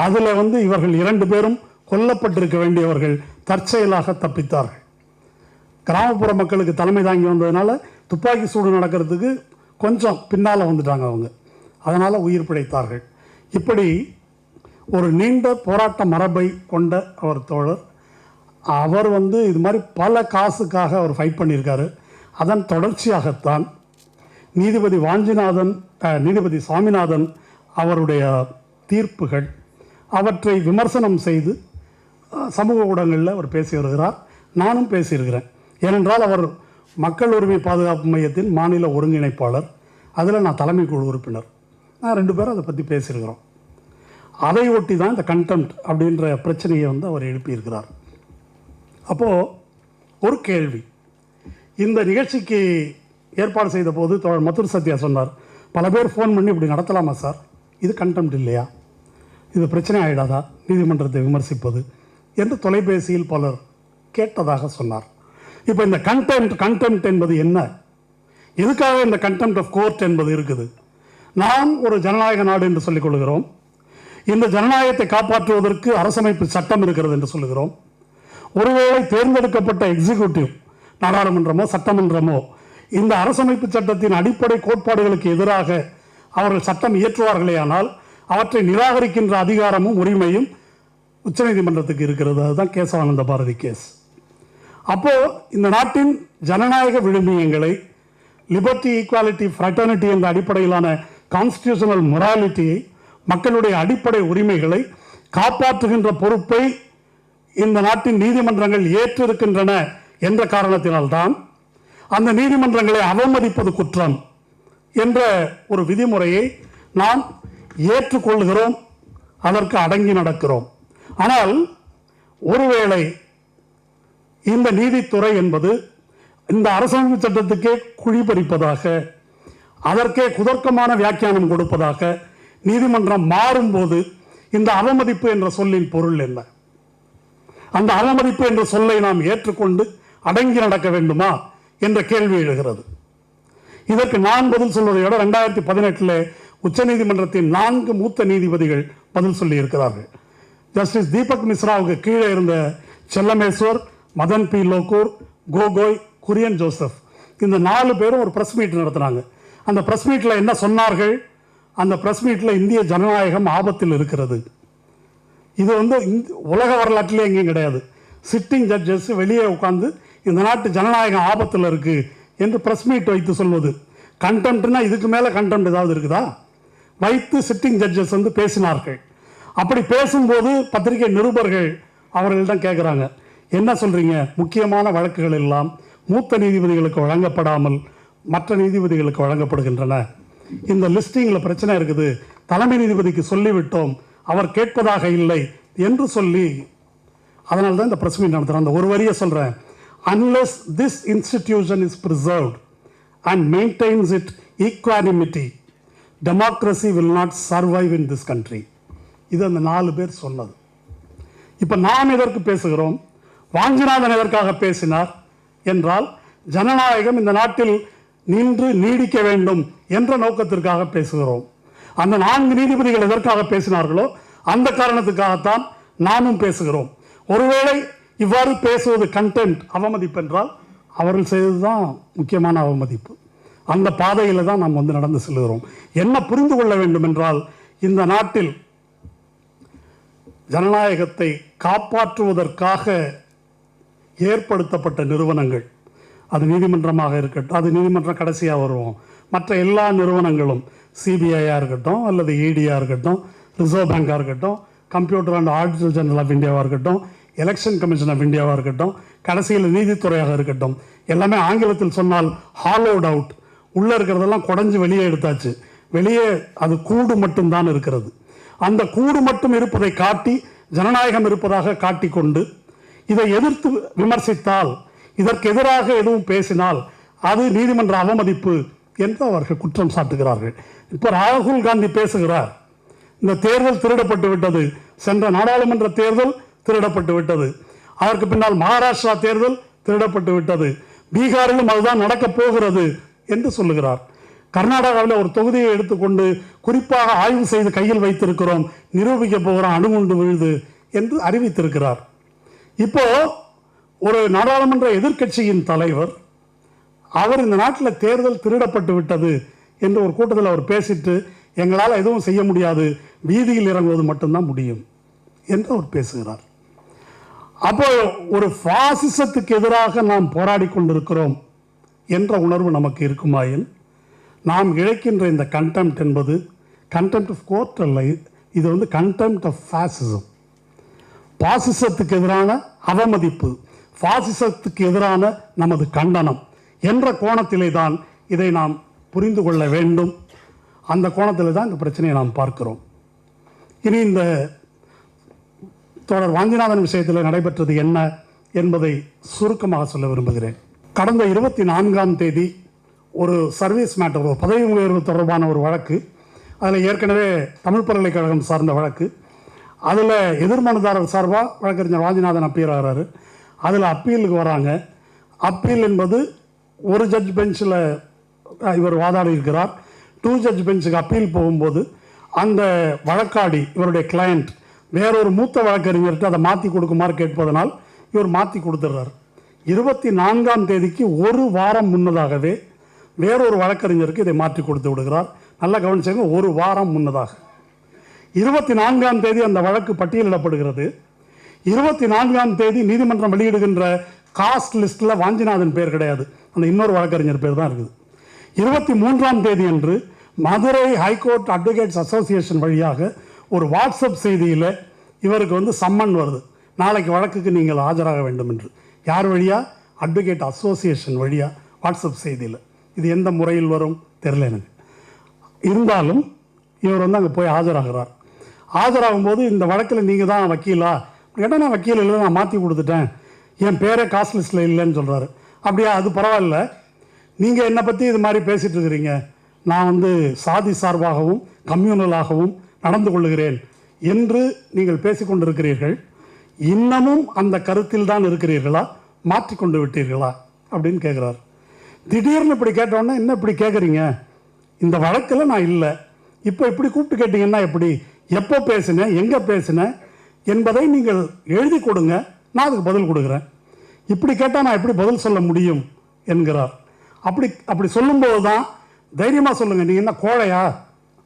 அதில் இவர்கள் 2 பேரும் கொல்லப்பட்டிருக்க வேண்டியவர்கள் தற்செயலாக தப்பித்தார்கள். கிராமப்புற மக்களுக்கு தலைமை தாங்கி வந்ததுனால துப்பாக்கி சூடு நடக்கிறதுக்கு கொஞ்சம் பின்னால் வந்துட்டாங்க அவங்க, அதனால் உயிர் பிழைத்தார்கள். இப்படி ஒரு நீண்ட போராட்ட மரபை கொண்ட அவர் தோழர். அவர் இது மாதிரி பல காசுக்காக அவர் ஃபைட் பண்ணியிருக்காரு. அதன் தொடர்ச்சியாகத்தான் நீதிபதி சாமிநாதன் அவருடைய தீர்ப்புகள் அவற்றை விமர்சனம் செய்து சமூக ஊடகங்களில் அவர் பேசி வருகிறார். நானும் பேசியிருக்கிறேன். ஏனென்றால் அவர் மக்கள் உரிமை பாதுகாப்பு மையத்தின் மாநில ஒருங்கிணைப்பாளர், அதில் நான் தலைமை குழு உறுப்பினர். நான் 2 பேரும் அதை பற்றி பேசியிருக்கிறோம். அதை ஒட்டி தான் இந்த கண்டெம்ட் அப்படின்ற பிரச்சனையை அவர் எழுப்பியிருக்கிறார். அப்போது ஒரு கேள்வி, இந்த நிகழ்ச்சிக்கு ஏற்பாடு செய்த போது தோழர் மதுர் சத்யா சொன்னார், பல பேர் ஃபோன் பண்ணி இப்படி நடத்தலாமா சார், இது கண்டெம்ட் இல்லையா, இது பிரச்சனை ஆகிடாதா நீதிமன்றத்தை விமர்சிப்பது என்று தொலைபேசியில் பலர் கேட்டதாக சொன்னார். இப்போ இந்த கண்டெம்ட் என்பது என்ன, எதுக்காக இந்த கண்டெம்ட் ஆஃப் கோர்ட் என்பது இருக்குது? நாம் ஒரு ஜனநாயக நாடு என்று சொல்லிக் கொள்கிறோம். இந்த ஜனநாயகத்தை காப்பாற்றுவதற்கு அரசமைப்பு சட்டம் இருக்கிறது என்று சொல்லுகிறோம். ஒருவேளை தேர்ந்தெடுக்கப்பட்ட எக்ஸிக்யூட்டிவ், நாடாளுமன்றமோ சட்டமன்றமோ, இந்த அரசமைப்பு சட்டத்தின் அடிப்படை கோட்பாடுகளுக்கு எதிராக அவர்கள் சட்டம் இயற்றுவார்களேயானால் அவற்றை நிராகரிக்கின்ற அதிகாரமும் உரிமையும் உச்சநீதிமன்றத்துக்கு இருக்கிறது. அதுதான் கேசவானந்த பாரதி கேஸ். அப்போது இந்த நாட்டின் ஜனநாயக விழுமியங்களை, லிபர்ட்டி, ஈக்குவாலிட்டி, ஃப்ராட்டர்னிட்டி என்ற அடிப்படையிலான கான்ஸ்டிடியூஷனல் மொராலிட்டியை, மக்களுடைய அடிப்படை உரிமைகளை காப்பாற்றுகின்ற பொறுப்பை இந்த நாட்டின் நீதிமன்றங்கள் ஏற்றிருக்கின்றன என்ற காரணத்தினால்தான் அந்த நீதிமன்றங்களை அவமதிப்பது குற்றம் என்ற ஒரு விதிமுறையை நாம் ஏற்றுக்கொள்கிறோம், அதற்கு அடங்கி நடக்கிறோம். ஆனால் ஒருவேளை இந்த நீதித்துறை என்பது இந்த அரசமைப்பு சட்டத்துக்கே குழி பறிப்பதாக, அதற்கே குதர்க்கமான வியாக்கியானம் கொடுப்பதாக நீதிமன்றம் மாறும்போது இந்த அவமதிப்பு என்ற சொல்லின் பொருள் என்ன? அந்த அவமதிப்பு என்ற சொல்லை நாம் ஏற்றுக்கொண்டு அடங்கி நடக்க வேண்டுமா என்ற கேள்வி எழுகிறது. இதற்கு நான் பதில் சொல்வதை விட 2018 உச்சநீதிமன்றத்தின் 4 மூத்த நீதிபதிகள் பதில் சொல்லி இருக்கிறார்கள். ஜஸ்டிஸ் தீபக் மிஸ்ராவுக்கு கீழே இருந்த செல்லமேஸ்வர், மதன் பி லோகூர், கோகோய், குரியன் ஜோசப், இந்த 4 பேரும் ஒரு பிரஸ் மீட் நடத்தினாங்க. அந்த பிரஸ் மீட்டில் என்ன சொன்னார்கள்? அந்த பிரஸ் மீட்டில் இந்திய ஜனநாயகம் ஆபத்தில் இருக்கிறது. இது உலக வரலாற்றிலே எங்கேயும் கிடையாது. சிட்டிங் ஜட்ஜஸ் வெளியே உட்கார்ந்து இந்த நாட்டு ஜனநாயகம் ஆபத்தில் இருக்கு என்று பிரஸ் மீட் வைத்து சொல்வது கண்டெம்ட்னா, இதுக்கு மேலே கண்டெம்ட் ஏதாவது இருக்குதா? வைத்து சிட்டிங் ஜட்ஜஸ் பேசினார்கள். அப்படி பேசும்போது பத்திரிகை நிருபர்கள் அவர்களிடம் கேட்குறாங்க, என்ன சொல்கிறீங்க, முக்கியமான வழக்குகள் எல்லாம் மூத்த நீதிபதிகளுக்கு வழங்கப்படாமல் மற்ற நீதிபதிகளுக்கு வழங்கப்படுகின்றன, இந்த லிஸ்டிங்கில் பிரச்சனை இருக்குது, தலைமை நீதிபதிக்கு சொல்லிவிட்டோம், அவர் கேட்பதாக இல்லை என்று சொல்லி, அதனால தான் இந்த பிரஸ் மீட் நடத்துகிறேன். அந்த ஒரு வரியை சொல்கிறேன், unless this institution is preserved and maintains its equanimity, democracy will not survive in this country. இது அந்த 4 பேர் சொன்னது. இப்போ நாம் எதற்கு பேசுகிறோம்? வாஞ்சிநாதன் எதற்காக பேசினார் என்றால், ஜனநாயகம் இந்த நாட்டில் நின்று நீடிக்க வேண்டும் என்ற நோக்கத்திற்காக பேசுகிறோம். அந்த 4 நீதிபதிகள் எதற்காக பேசினார்களோ அந்த காரணத்துக்காகத்தான் நாமும் பேசுகிறோம். ஒருவேளை இவ்வாறு பேசுவது கண்டெம்ட், அவமதிப்பு என்றால் அவர்கள் செய்ததுதான் முக்கியமான அவமதிப்பு. அந்த பாதையில் தான் நாம் நடந்து செல்கிறோம். என்ன புரிந்து கொள்ள வேண்டும் என்றால், இந்த நாட்டில் ஜனநாயகத்தை காப்பாற்றுவதற்காக ஏற்படுத்தப்பட்ட நிறுவனங்கள், அது நீதிமன்றமாக இருக்கட்டும், அது நீதிமன்றம் கடைசியாக வருவோம், மற்ற எல்லா நிறுவனங்களும், சிபிஐயாக இருக்கட்டும் அல்லது இடியாக இருக்கட்டும், ரிசர்வ் பேங்காக இருக்கட்டும், computer and auditor general of இந்தியாவாக இருக்கட்டும், எலெக்ஷன் கமிஷன் ஆஃப் இந்தியாவாக இருக்கட்டும், கடைசியில் நீதித்துறையாக இருக்கட்டும், எல்லாமே ஆங்கிலத்தில் சொன்னால் ஹாலோட் அவுட், உள்ளே இருக்கிறதெல்லாம் குடஞ்சி வெளியே எடுத்தாச்சு. வெளியே அது கூடு மட்டும்தான் இருக்கிறது. அந்த கூடு மட்டும் இருப்பதை காட்டி ஜனநாயகம் இருப்பதாக காட்டிக்கொண்டு இதை எதிர்த்து விமர்சித்தால், இதற்கு எதிராக எதுவும் பேசினால் அது நீதிமன்ற அவமதிப்பு என்று அவர்கள் குற்றம் சாட்டுகிறார்கள். இப்போ ராகுல் காந்தி பேசுகிறார், இந்த தேர்தல் திருடப்பட்டு விட்டது, சென்ற நாடாளுமன்ற தேர்தல் திருடப்பட்டு விட்டது, அதற்கு பின்னால் மகாராஷ்டிரா தேர்தல் திருடப்பட்டு விட்டது, பீகாரிலும் அதுதான் நடக்கப் போகிறது என்று சொல்லுகிறார். கர்நாடகாவில் ஒரு தொகுதியை எடுத்துக்கொண்டு குறிப்பாக ஆய்வு செய்து கையில் வைத்திருக்கிறோம், நிரூபிக்க போகிறோம், அணுகுண்டு விழுது என்று அறிவித்திருக்கிறார். இப்போ ஒரு நாடாளுமன்ற எதிர்க்கட்சியின் தலைவர் அவர் இந்த நாட்டில் தேர்தல் திருடப்பட்டு விட்டது என்று ஒரு கூட்டத்தில் அவர் பேசிட்டு, எங்களால் எதுவும் செய்ய முடியாது, வீதியில் இறங்குவது மட்டும்தான் முடியும் என்று அவர் பேசுகிறார். அப்போ ஒரு பாசிசத்துக்கு எதிராக நாம் போராடி கொண்டிருக்கிறோம் என்ற உணர்வு நமக்கு இருக்குமாயின், நாம் இழைக்கின்ற இந்த கண்டெம்ட் என்பது கண்டெம்ட் ஆஃப் கோர்ட் அல்ல, இது வந்து கண்டெம்ட் ஆஃப் ஃபாசிசம். பாசிசத்துக்கு எதிரான அவமதிப்பு, பாசிசத்துக்கு எதிரான நமது கண்டனம் என்ற கோணத்திலே தான் இதை நாம் புரிந்து கொள்ள வேண்டும். அந்த கோணத்தில் தான் இந்த பிரச்சனையை நாம் பார்க்கிறோம். இனி இந்த தொடர் வாஞ்சிநாதன் விஷயத்தில் நடைபெற்றது என்ன என்பதை சுருக்கமாக சொல்ல விரும்புகிறேன். கடந்த 24ஆம் தேதி ஒரு சர்வீஸ் மேட்டர், ஒரு பதவி உயர்வு தொடர்பான ஒரு வழக்கு, அதில் ஏற்கனவே தமிழ் பல்கலைக்கழகம் சார்ந்த வழக்கு, அதில் எதிர்மனுதாரர் சார்பாக வழக்கறிஞர் வாஞ்சிநாதன் அப்பீல் ஆகிறாரு. அதில் அப்பீலுக்கு வராங்க. அப்பீல் என்பது ஒரு ஜட்ஜ் பெஞ்சில் இவர் வாதாடி இருக்கிறார். 2 ஜட்ஜ் பெஞ்சுக்கு அப்பீல் போகும்போது அந்த வழக்காடி இவருடைய கிளையண்ட் வேறொரு மூத்த வழக்கறிஞர்கிட்ட அதை மாற்றி கொடுக்குமாறு கேட்பதனால் இவர் மாற்றி கொடுத்துட்றார். 24ஆம் தேதிக்கு ஒரு வாரம் முன்னதாகவே வேறொரு வழக்கறிஞருக்கு இதை மாற்றி கொடுத்து விடுகிறார். நல்லா கவனிச்சுங்க, ஒரு வாரம் முன்னதாக. 24ஆம் தேதி அந்த வழக்கு பட்டியலிடப்படுகிறது. 24ஆம் தேதி நீதிமன்றம் வெளியிடுகின்ற காஸ்ட் லிஸ்ட்டில் வாஞ்சிநாதன் பேர் கிடையாது, அந்த இன்னொரு வழக்கறிஞர் பேர் தான் இருக்குது. 23ஆம் தேதி அன்று மதுரை ஹைகோர்ட் அட்வொகேட்ஸ் அசோசியேஷன் வழியாக ஒரு வாட்ஸ்அப் செய்தியில் இவருக்கு வந்து சம்மன் வருது, நாளைக்கு வழக்குக்கு நீங்கள் ஆஜராக வேண்டும் என்று. யார் வழியாக? அட்வொகேட் அசோசியேஷன் வழியாக வாட்ஸ்அப் செய்தியில். இது எந்த முறையில் வரும் தெரில எனக்கு. இருந்தாலும் இவர் வந்து அங்கே போய் ஆஜராகிறார். ஆஜராகும்போது இந்த வழக்கில் நீங்கள் தான் வக்கீலா கேட்டால், நான் வக்கீல் இல்லை, நான் மாற்றி கொடுத்துட்டேன், என் பேரே காஸ்ட் லிஸ்ட்டில் இல்லைன்னு சொல்கிறாரு. அப்படியா, அது பரவாயில்ல, நீங்கள் என்னை பற்றி இது மாதிரி பேசிகிட்டு இருக்கிறீங்க, நான் வந்து சாதி சார்பாகவும் கம்யூனலாகவும் நடந்து கொள்ளுகிறேன் என்று நீங்கள் பேசிக்கொண்டிருக்கிறீர்கள், இன்னமும் அந்த கருத்தில் தான் இருக்கிறீர்களா, மாற்றிக்கொண்டு விட்டீர்களா அப்படின்னு கேட்குறார். திடீர்னு இப்படி கேட்டோன்னே, என்ன இப்படி கேட்குறீங்க, இந்த வழக்கில் நான் இல்லை, இப்போ இப்படி கூப்பிட்டு கேட்டிங்கன்னா எப்படி, எப்போ பேசினேன், எங்கே பேசினேன் என்பதை நீங்கள் எழுதி கொடுங்க, நான் அதுக்கு பதில் கொடுக்குறேன், இப்படி கேட்டால் நான் எப்படி பதில் சொல்ல முடியும் என்கிறார். அப்படி சொல்லும்போது தான் தைரியமாக சொல்லுங்கள், நீங்கள் என்ன கோழையா,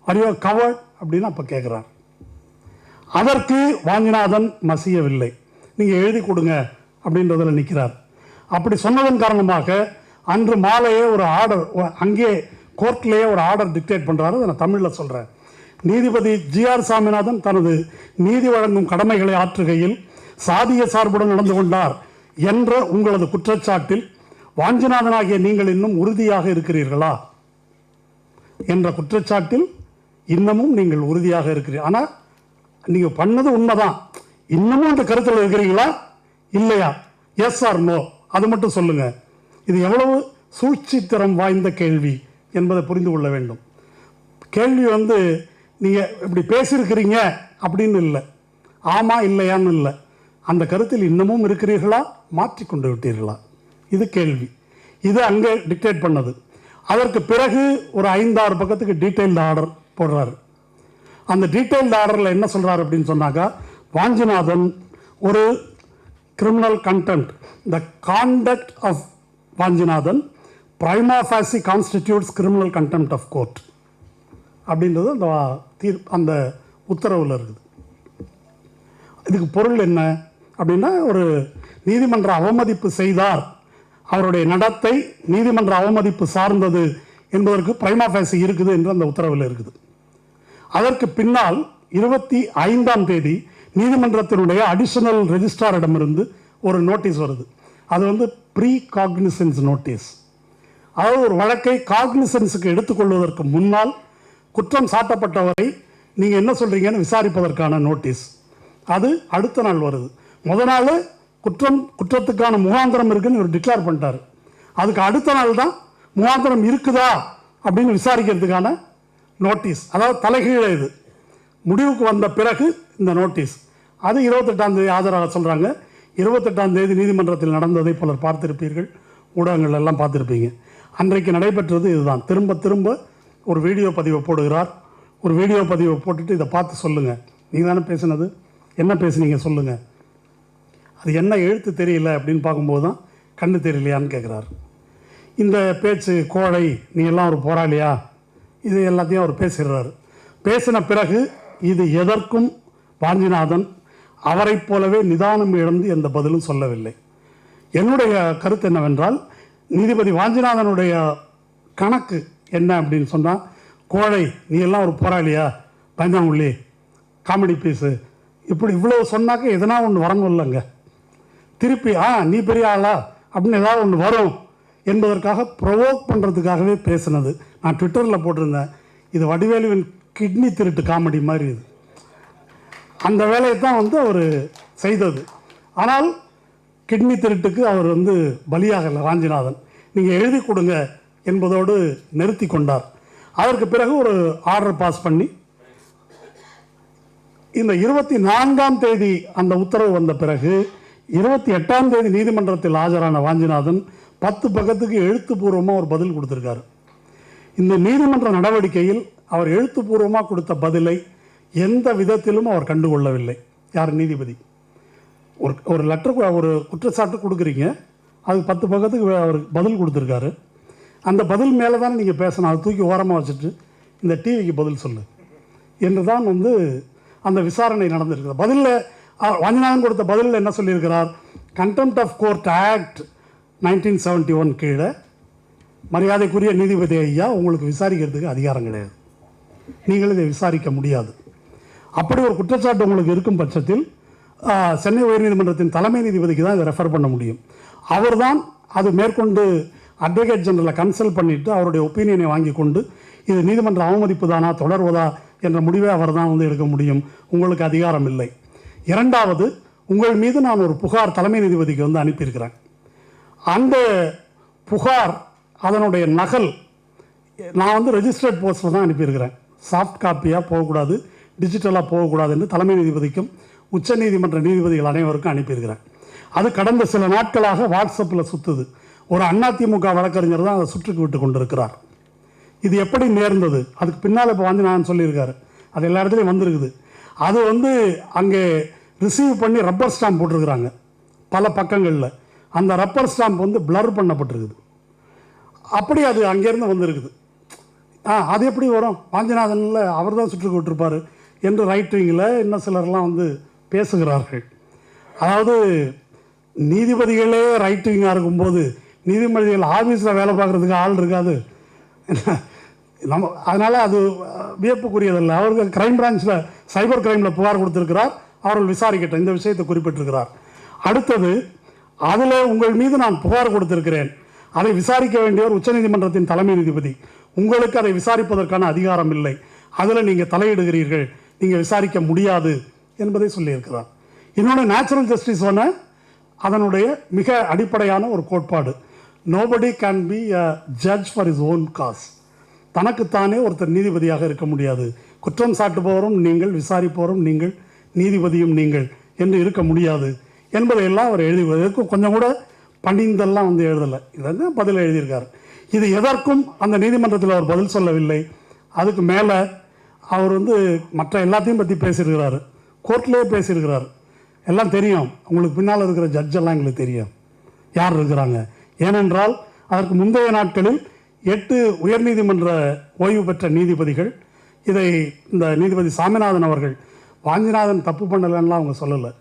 அறியோ கவர்ட் அப்படின்னு அப்போ கேட்குறார். அதற்கு வாஞ்சிநாதன் மசியவில்லை, நீங்கள் எழுதி கொடுங்க அப்படின்றதில் நிற்கிறார். அப்படி சொன்னதன் காரணமாக அன்று மாலையே ஒரு ஆர்டர், அங்கே கோர்ட்லேயே ஒரு ஆர்டர் டிக்டேட் பண்ணுறாரு. அதை நான் தமிழில் சொல்கிறேன். நீதிபதி ஜி.ஆர். சாமிநாதன் தனது நீதி வழங்கும் கடமைகளை ஆற்றுகையில் சாதிய சார்புடன் நடந்து கொண்டார் என்ற உங்களது குற்றச்சாட்டில் வாஞ்சிநாதனாகிய நீங்கள் இன்னும் உறுதியாக இருக்கிறீர்களா என்ற குற்றச்சாட்டில் இன்னமும் நீங்கள் உறுதியாக இருக்கிறீர்கள். ஆனால் நீங்கள் பண்ணது உண்மைதான், இன்னமும் அந்த கருத்தில் இருக்கிறீங்களா இல்லையா, எஸ் ஆர் நோ, அது மட்டும் சொல்லுங்க. இது எவ்வளவு சூழ்ச்சித்திறம் வாய்ந்த கேள்வி என்பதை புரிந்து கொள்ள வேண்டும். கேள்வி வந்து நீங்கள் இப்படி பேசியிருக்கிறீங்க அப்படின்னு இல்லை, ஆமா இல்லையான்னு இல்லை, அந்த கருத்தில் இன்னமும் இருக்கிறீர்களா, மாற்றிக்கொண்டு விட்டீர்களா, இது கேள்வி. இது அங்கே டிக்டேட் பண்ணது. அதற்கு பிறகு ஒரு 5-6 பக்கத்துக்கு டீட்டெயில்டு ஆர்டர் போடுறாரு. அந்த டீட்டெயில்டு ஆர்டரில் என்ன சொல்கிறார் அப்படின்னு சொன்னாக்கா, வாஞ்சிநாதன் ஒரு criminal contempt, the conduct of Vanchinathan prima facie constitutes criminal contempt of court அப்படின்றது அந்த உத்தரவில் இருக்குது. இதுக்கு பொருள் என்ன அப்படின்னா, ஒரு நீதிமன்ற அவமதிப்பு செய்தார், அவருடைய நடத்தை நீதிமன்ற அவமதிப்பு சார்ந்தது என்பதற்கு பிரைமா ஃபேசி இருக்குது என்று அந்த உத்தரவில் இருக்குது. அதற்கு பின்னால் 25ஆம் தேதி நீதிமன்றத்தினுடைய அடிஷனல் ரெஜிஸ்ட்ராரிடமிருந்து ஒரு நோட்டீஸ் வருது. அது வந்து ப்ரீ காக்னிசன்ஸ் நோட்டீஸ். அதாவது ஒரு வழக்கை காக்னிசன்ஸுக்கு எடுத்துக்கொள்வதற்கு முன்னால் குற்றம் சாட்டப்பட்டவரை நீங்கள் என்ன சொல்கிறீங்கன்னு விசாரிப்பதற்கான நோட்டீஸ். அது அடுத்த நாள் வருது. முதல் நாள் குற்றத்துக்கான முகாந்திரம் இருக்குன்னு இவர் டிக்ளேர் பண்ணிட்டார். அதுக்கு அடுத்த நாள் தான் முகாந்திரம் இருக்குதா அப்படின்னு விசாரிக்கிறதுக்கான நோட்டீஸ். அதாவது தலைகீழ இது முடிவுக்கு வந்த பிறகு இந்த நோட்டீஸ். அது 28ஆம் தேதி ஆஜராக சொல்கிறாங்க. 28ஆம் தேதி நீதிமன்றத்தில் நடந்ததை பலர் பார்த்திருப்பீர்கள், ஊடகங்கள் எல்லாம் பார்த்துருப்பீங்க. அன்றைக்கு நடைபெற்றது இதுதான். திரும்ப திரும்ப ஒரு வீடியோ பதிவை போடுகிறார். ஒரு வீடியோ பதிவை போட்டுட்டு இதை பார்த்து சொல்லுங்கள், நீங்கள் தானே பேசுனது, என்ன பேசுனீங்க சொல்லுங்கள், அது என்ன எழுத்து தெரியல அப்படின்னு பார்க்கும்போது தான் கண்ணு தெரியலையான்னு கேட்குறாரு. இந்த பேச்சு கோழை, நீ எல்லாம் ஒரு போராளியா, இது எல்லாத்தையும் அவர் பேசிடுறாரு. பேசின பிறகு இது எதற்கும் வாஞ்சிநாதன் அவரைப் போலவே நிதானம் இழந்து எந்த பதிலும் சொல்லவில்லை. என்னுடைய கருத்து என்னவென்றால், நீதிபதி வாஞ்சிநாதனுடைய கணக்கு என்ன அப்படின்னு சொன்னால், கோழை, நீ எல்லாம் ஒரு போராளியா, பஞ்சாங்குள்ளி, காமெடி பீஸு, இப்படி இவ்வளோ சொன்னாக்க எதனா ஒன்று வரணும் இல்லைங்க. திருப்பி நீ பெரிய ஆளா அப்படின்னு ஏதாவது ஒன்று வரும் என்பதற்காக ப்ரொவோக் பண்ணுறதுக்காகவே பேசினது. நான் ட்விட்டரில் போட்டிருந்தேன், இது வடிவேலுவின் கிட்னி திருட்டு காமெடி மாதிரி இது. அந்த வேலையை தான் வந்து அவர் செய்தது. ஆனால் கிட்னி திருட்டுக்கு அவர் வந்து பலியாகலை வாஞ்சிநாதன். நீங்கள் எழுதி கொடுங்க என்பதோடு நிறுத்தி கொண்டார். அதற்கு பிறகு ஒரு ஆர்டர் பாஸ் பண்ணி இந்த 24ஆம் தேதி அந்த உத்தரவு வந்த பிறகு 28ஆம் தேதி நீதிமன்றத்தில் ஆஜரான வாஞ்சிநாதன் 10 பக்கத்துக்கு எழுத்துப்பூர்வமாக ஒரு பதில் கொடுத்துருக்காரு. இந்த நீதிமன்ற நடவடிக்கையில் அவர் எழுத்துப்பூர்வமாக கொடுத்த பதிலை எந்த விதத்திலும் அவர் கண்டுகொள்ளவில்லை. யார்? நீதிபதி. ஒரு லெட்டர், ஒரு குற்றச்சாட்டு கொடுக்குறீங்க, அதுக்கு 10 பக்கத்துக்கு அவர் பதில் கொடுத்துருக்காரு. அந்த பதில் மேலே தானே நீங்கள் பேசணும், அதை தூக்கி ஓரமாக வச்சுட்டு இந்த டிவிக்கு பதில் சொல்லு என்று தான் வந்து அந்த விசாரணை நடந்திருக்கிறது. பதிலில் வாஞ்சிநாதன் கொடுத்த பதிலில் என்ன சொல்லியிருக்கிறார்? கண்டெம்ட் ஆஃப் கோர்ட் ஆக்ட் 1971 கீழே மரியாதைக்குரிய நீதிபதி ஐயா, உங்களுக்கு விசாரிக்கிறதுக்கு அதிகாரம் கிடையாது, நீங்கள் இதை விசாரிக்க முடியாது. அப்படி ஒரு குற்றச்சாட்டு உங்களுக்கு இருக்கும் பட்சத்தில் சென்னை உயர்நீதிமன்றத்தின் தலைமை நீதிபதிக்கு தான் இதை ரெஃபர் பண்ண முடியும். அவர் தான் அது மேற்கொண்டு அட்வொகேட் ஜெனரலை கன்சல்ட் பண்ணிவிட்டு அவருடைய ஒப்பீனியனை வாங்கி கொண்டு இது நீதிமன்ற அவமதிப்பு தானா தொடர்வதா என்ற முடிவை அவர் தான் வந்து எடுக்க முடியும். உங்களுக்கு அதிகாரம் இல்லை. இரண்டாவது, உங்கள் மீது நான் ஒரு புகார் தலைமை நீதிபதிக்கு வந்து அனுப்பியிருக்கிறேன். அந்த புகார் அதனுடைய நகல் நான் வந்து ரெஜிஸ்டர்ட் போஸ்ட்டில் தான் அனுப்பியிருக்கிறேன். சாஃப்ட் காப்பியாக போகக்கூடாது, டிஜிட்டலாக போகக்கூடாது என்று தலைமை நீதிபதிக்கும் உச்ச நீதிமன்ற நீதிபதிகள் அனைவருக்கும் அனுப்பியிருக்கிறேன். அது கடந்த சில நாட்களாக வாட்ஸ்அப்பில் சுற்றுது. ஒரு அதிமுக வழக்கறிஞர் தான் அதை சுற்றுக்கு விட்டு கொண்டிருக்கிறார். இது எப்படி நேர்ந்தது? அதுக்கு பின்னால் இப்போ வந்து நான் சொல்லியிருக்காரு, அது எல்லா இடத்துலையும் வந்திருக்குது. அது வந்து அங்கே ரிசீவ் பண்ணி ரப்பர் ஸ்டாம்ப் போட்டிருக்கிறாங்க பல பக்கங்களில். அந்த ரப்பர் ஸ்டாம்ப் வந்து பிளர் பண்ணப்பட்டிருக்குது. அப்படி அது அங்கேருந்து வந்திருக்குது. அது எப்படி வரும்? வாஞ்சிநாதனில் அவர் தான் சுற்றுக்கு விட்டுருப்பார் என்று ரைட் விங்கில் இன்னும் சிலர்லாம் வந்து பேசுகிறார்கள். அதாவது நீதிபதிகளே ரைட் விங்காக இருக்கும்போது நீதிபதிகள் ஆஃபீஸில் வேலை பார்க்குறதுக்கு ஆள் இருக்காது நம்ம. அதனால் அது வியப்புக்குரியதில்லை. அவருக்கு கிரைம் பிரான்ச்சில் சைபர் கிரைமில் புகார் கொடுத்துருக்கிறார், அவர்கள் விசாரிக்கட்டும், இந்த விஷயத்தை குறிப்பிட்டிருக்கிறார். அடுத்தது, அதில் உங்கள் மீது நான் புகார் கொடுத்திருக்கிறேன், அதை விசாரிக்க வேண்டியவர் உச்சநீதிமன்றத்தின் தலைமை நீதிபதி, உங்களுக்கு அதை விசாரிப்பதற்கான அதிகாரம் இல்லை, அதில் நீங்கள் தலையிடுகிறீர்கள், நீங்கள் விசாரிக்க முடியாது என்பதை சொல்லியிருக்கிறார். இன்னொன்று, நேச்சுரல் ஜஸ்டிஸ் ஒன்று அதனுடைய மிக அடிப்படையான ஒரு கோட்பாடு. Nobody can be a judge for is own cos. தனக்குத்தானே ஒருத்தர் நீதிபதியாக இருக்க முடியாது. குற்றம் சாட்டுபவரும் நீங்கள், விசாரிப்பவரும் நீங்கள், நீதிபதியும் நீங்கள் என்று இருக்க முடியாது என்பதையெல்லாம் அவர் எழுதியதற்கு கொஞ்சம் கூட பணிந்தெல்லாம் வந்து எழுதலை. இதெல்லாம் பதில் எழுதியிருக்கார். இது எதற்கும் அந்த நீதிமன்றத்தில் அவர் பதில் சொல்லவில்லை. அதுக்கு மேலே அவர் வந்து மற்ற எல்லாத்தையும் பற்றி பேசியிருக்கிறார், கோர்ட்லேயே பேசியிருக்கிறார். எல்லாம் தெரியும், உங்களுக்கு பின்னால் இருக்கிற ஜட்ஜெல்லாம் எங்களுக்கு தெரியும் யார் இருக்கிறாங்க. ஏனென்றால் அதற்கு முந்தைய நாட்களில் 8 உயர்நீதிமன்ற ஓய்வு பெற்ற நீதிபதிகள் இதை, இந்த நீதிபதி சாமிநாதன் அவர்கள், வாஞ்சிநாதன் தப்பு பண்ணலைன்னா அவங்க சொல்லலை.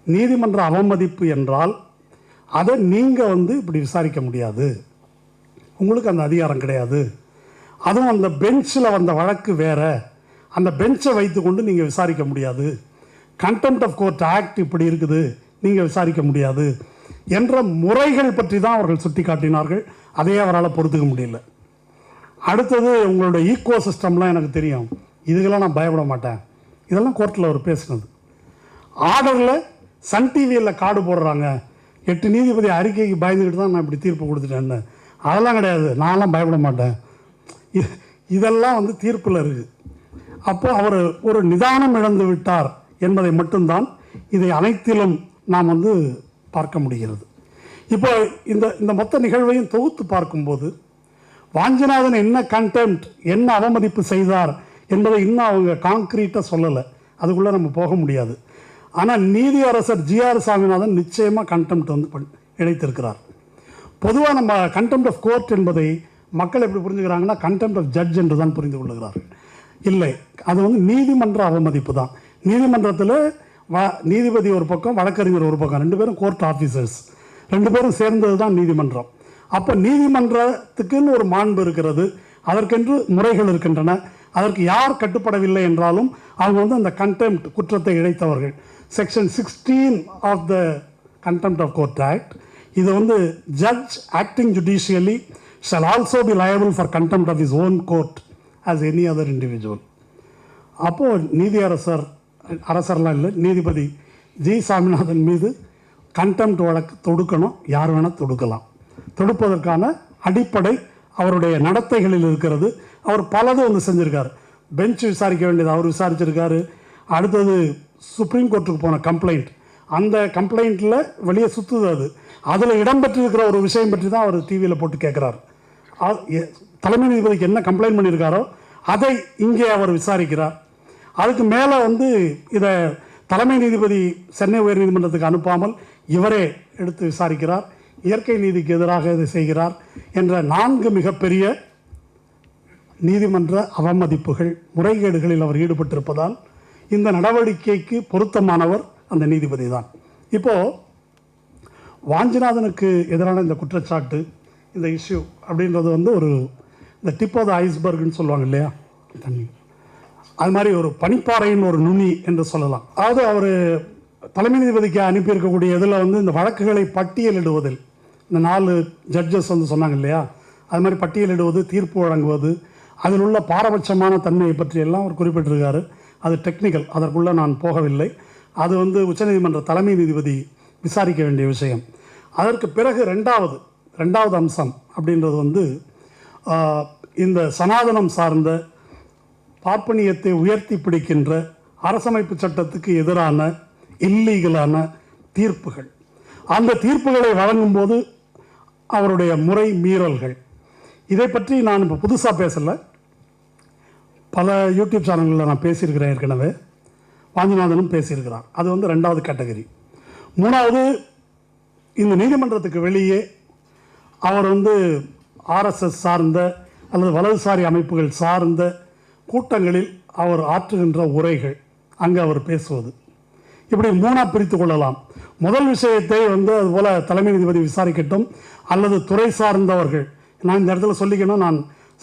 நீதிமன்ற அவமதிப்பு என்றால் அதை நீங்கள் வந்து இப்படி விசாரிக்க முடியாது, உங்களுக்கு அந்த அதிகாரம் கிடையாது. அதுவும் அந்த பெஞ்சில் வந்த வழக்கு வேறு, அந்த பெஞ்சை வைத்து கொண்டு நீங்கள் விசாரிக்க முடியாது. கண்டெம்ட் ஆஃப் கோர்ட் ஆக்ட் இப்படி இருக்குது, நீங்கள் விசாரிக்க முடியாது என்ற முறைகள் பற்றி தான் அவர்கள் சுட்டி காட்டினார்கள். அதையே அவரால் பொறுத்துக்க முடியல. அடுத்தது, உங்களோட ஈக்கோ சிஸ்டம்லாம் எனக்கு தெரியும், இதுக்கெல்லாம் நான் பயப்பட மாட்டேன், இதெல்லாம் கோர்ட்டில் அவர் பேசினது. ஆர்டரில் சன் டிவியில் கார்டு போடுறாங்க, 8 நீதிபதி அறிக்கைக்கு பயந்துக்கிட்டு தான் நான் இப்படி தீர்ப்பு கொடுத்துட்டேன்னு. அதெல்லாம் கிடையாது, நான்லாம் பயப்பட மாட்டேன். இதெல்லாம் வந்து தீர்ப்பில் இருக்குது. அப்போ அவர் ஒரு நிதானம் இழந்து விட்டார் என்பதை மட்டும்தான் இதை அனைத்திலும் நாம் வந்து பார்க்க முடிகிறது. இப்போ இந்த மொத்த நிகழ்வையும் தொகுத்து பார்க்கும்போது வாஞ்சிநாதன் என்ன கண்டெம்ட், என்ன அவமதிப்பு செய்தார் என்பதை இன்னும் அவங்க கான்க்ரீட்டாக சொல்லலை, அதுக்குள்ளே நம்ம போக முடியாது. ஆனால் நீதியரசர் ஜி.ஆர். சாமிநாதன் நிச்சயமாக கண்டெம்ட் வந்து இழைத்திருக்கிறார். பொதுவாக நம்ம கண்டெம்ட் ஆஃப் கோர்ட் என்பதை மக்கள் எப்படி புரிஞ்சுக்கிறாங்கன்னா கண்டெம்ட் ஆஃப் ஜட்ஜ் என்று தான் புரிந்து கொள்ளுகிறார்கள். இல்லை, அது வந்து நீதிமன்ற அவமதிப்பு தான். நீதிமன்றத்தில் நீதிபதி ஒரு பக்கம், வழக்கறிஞர் ஒரு பக்கம், 2 பேரும் கோர்ட் ஆஃபீஸர்ஸ், 2 பேரும் சேர்ந்தது தான் நீதிமன்றம். அப்போ நீதிமன்றத்துக்குன்னு ஒரு மாண்பு இருக்கிறது, அதற்கென்று முறைகள் இருக்கின்றன. அதற்கு யார் கட்டுப்படவில்லை என்றாலும் அவங்க வந்து அந்த கண்டெம்ட் குற்றத்தை இழைத்தவர்கள். Section 16 of the contempt of court act, இது வந்து judge acting judicially shall also be liable for contempt of his own court as any other individual. அப்போது அரசர்லாம் இல்லை, நீதிபதி ஜி. சாமிநாதன் மீது கண்டெம்ட் வழக்கு தொடுக்கணும், யார் வேணால் தொடுக்கலாம். தொடுப்பதற்கான அடிப்படை அவருடைய நடத்தைகளில் இருக்கிறது. அவர் பலது வந்து செஞ்சுருக்கார். பெஞ்ச் விசாரிக்க வேண்டியது அவர் விசாரிச்சிருக்காரு. அடுத்தது சுப்ரீம் கோர்ட்டுக்கு போன கம்ப்ளைண்ட், அந்த கம்ப்ளைண்ட்டில் வெளியே சுற்றுது, அதில் இடம்பெற்றிருக்கிற ஒரு விஷயம் பற்றி தான் அவர் டிவியில் போட்டு கேட்குறாரு. தலைமை நீதிபதிக்கு என்ன கம்ப்ளைண்ட் பண்ணியிருக்காரோ அதை இங்கே அவர் விசாரிக்கிறார். அதுக்கு மேலே வந்து இதை தலைமை நீதிபதி சென்னை உயர்நீதிமன்றத்துக்கு அனுப்பாமல் இவரே எடுத்து விசாரிக்கிறார். இயற்கை நீதிக்கு எதிராக இதை செய்கிறார் என்ற 4 மிகப்பெரிய நீதிமன்ற அவமதிப்புகள், முறைகேடுகளில் அவர் ஈடுபட்டிருப்பதால் இந்த நடவடிக்கைக்கு பொருத்தமானவர் அந்த நீதிபதி தான். இப்போது வாஞ்சிநாதனுக்கு எதிரான இந்த குற்றச்சாட்டு, இந்த இஷ்யூ அப்படின்றது வந்து ஒரு இந்த டிப் ஆஃப் த ஐஸ்பர்க்னு சொல்லுவாங்க இல்லையா, தண்ணி அது மாதிரி ஒரு பனிப்பாறையின் ஒரு நுனி என்று சொல்லலாம். அதாவது அவர் தலைமை நீதிபதிக்கு அனுப்பியிருக்கக்கூடிய இதில் வந்து இந்த வழக்குகளை பட்டியலிடுவதில் இந்த 4 ஜட்ஜஸ் வந்து சொன்னாங்க இல்லையா, அது மாதிரி பட்டியலிடுவது, தீர்ப்பு வழங்குவது, அதில் உள்ள பாரபட்சமான தன்மையை பற்றியெல்லாம் அவர் குறிப்பிட்டிருக்காரு. அது டெக்னிக்கல், அதற்குள்ளே நான் போகவில்லை. அது வந்து உச்சநீதிமன்ற தலைமை நீதிபதி விசாரிக்க வேண்டிய விஷயம். அதற்கு பிறகு ரெண்டாவது அம்சம் அப்படின்றது வந்து இந்த சனாதனம் சார்ந்த பார்ப்பனியத்தை உயர்த்தி பிடிக்கின்ற அரசமைப்பு சட்டத்துக்கு எதிரான இல்லீகலான தீர்ப்புகள். அந்த தீர்ப்புகளை வழங்கும்போது அவருடைய முறை மீறல்கள், இதை பற்றி நான் இப்போ புதுசாக பேசலை, பல யூடியூப் சேனல்களில் நான் பேசியிருக்கிறேன் ஏற்கனவே, வாஞ்சிநாதனும் பேசியிருக்கிறார். அது வந்து 2வது கேட்டகரி. 3வது, இந்த நீதிமன்றத்துக்கு வெளியே அவர் வந்து ஆர்எஸ்எஸ் சார்ந்த அல்லது வலதுசாரி அமைப்புகள் சார்ந்த கூட்டங்களில் அவர் ஆற்றுகின்ற உரைகள், அங்கே அவர் பேசுவது, இப்படி 3ஆக பிரித்து கொள்ளலாம். முதல் விஷயத்தை வந்து அதுபோல் தலைமை நீதிபதி விசாரிக்கட்டும், அல்லது துறை சார்ந்தவர்கள். நான் இந்த இடத்துல சொல்லிக்கணும், நான்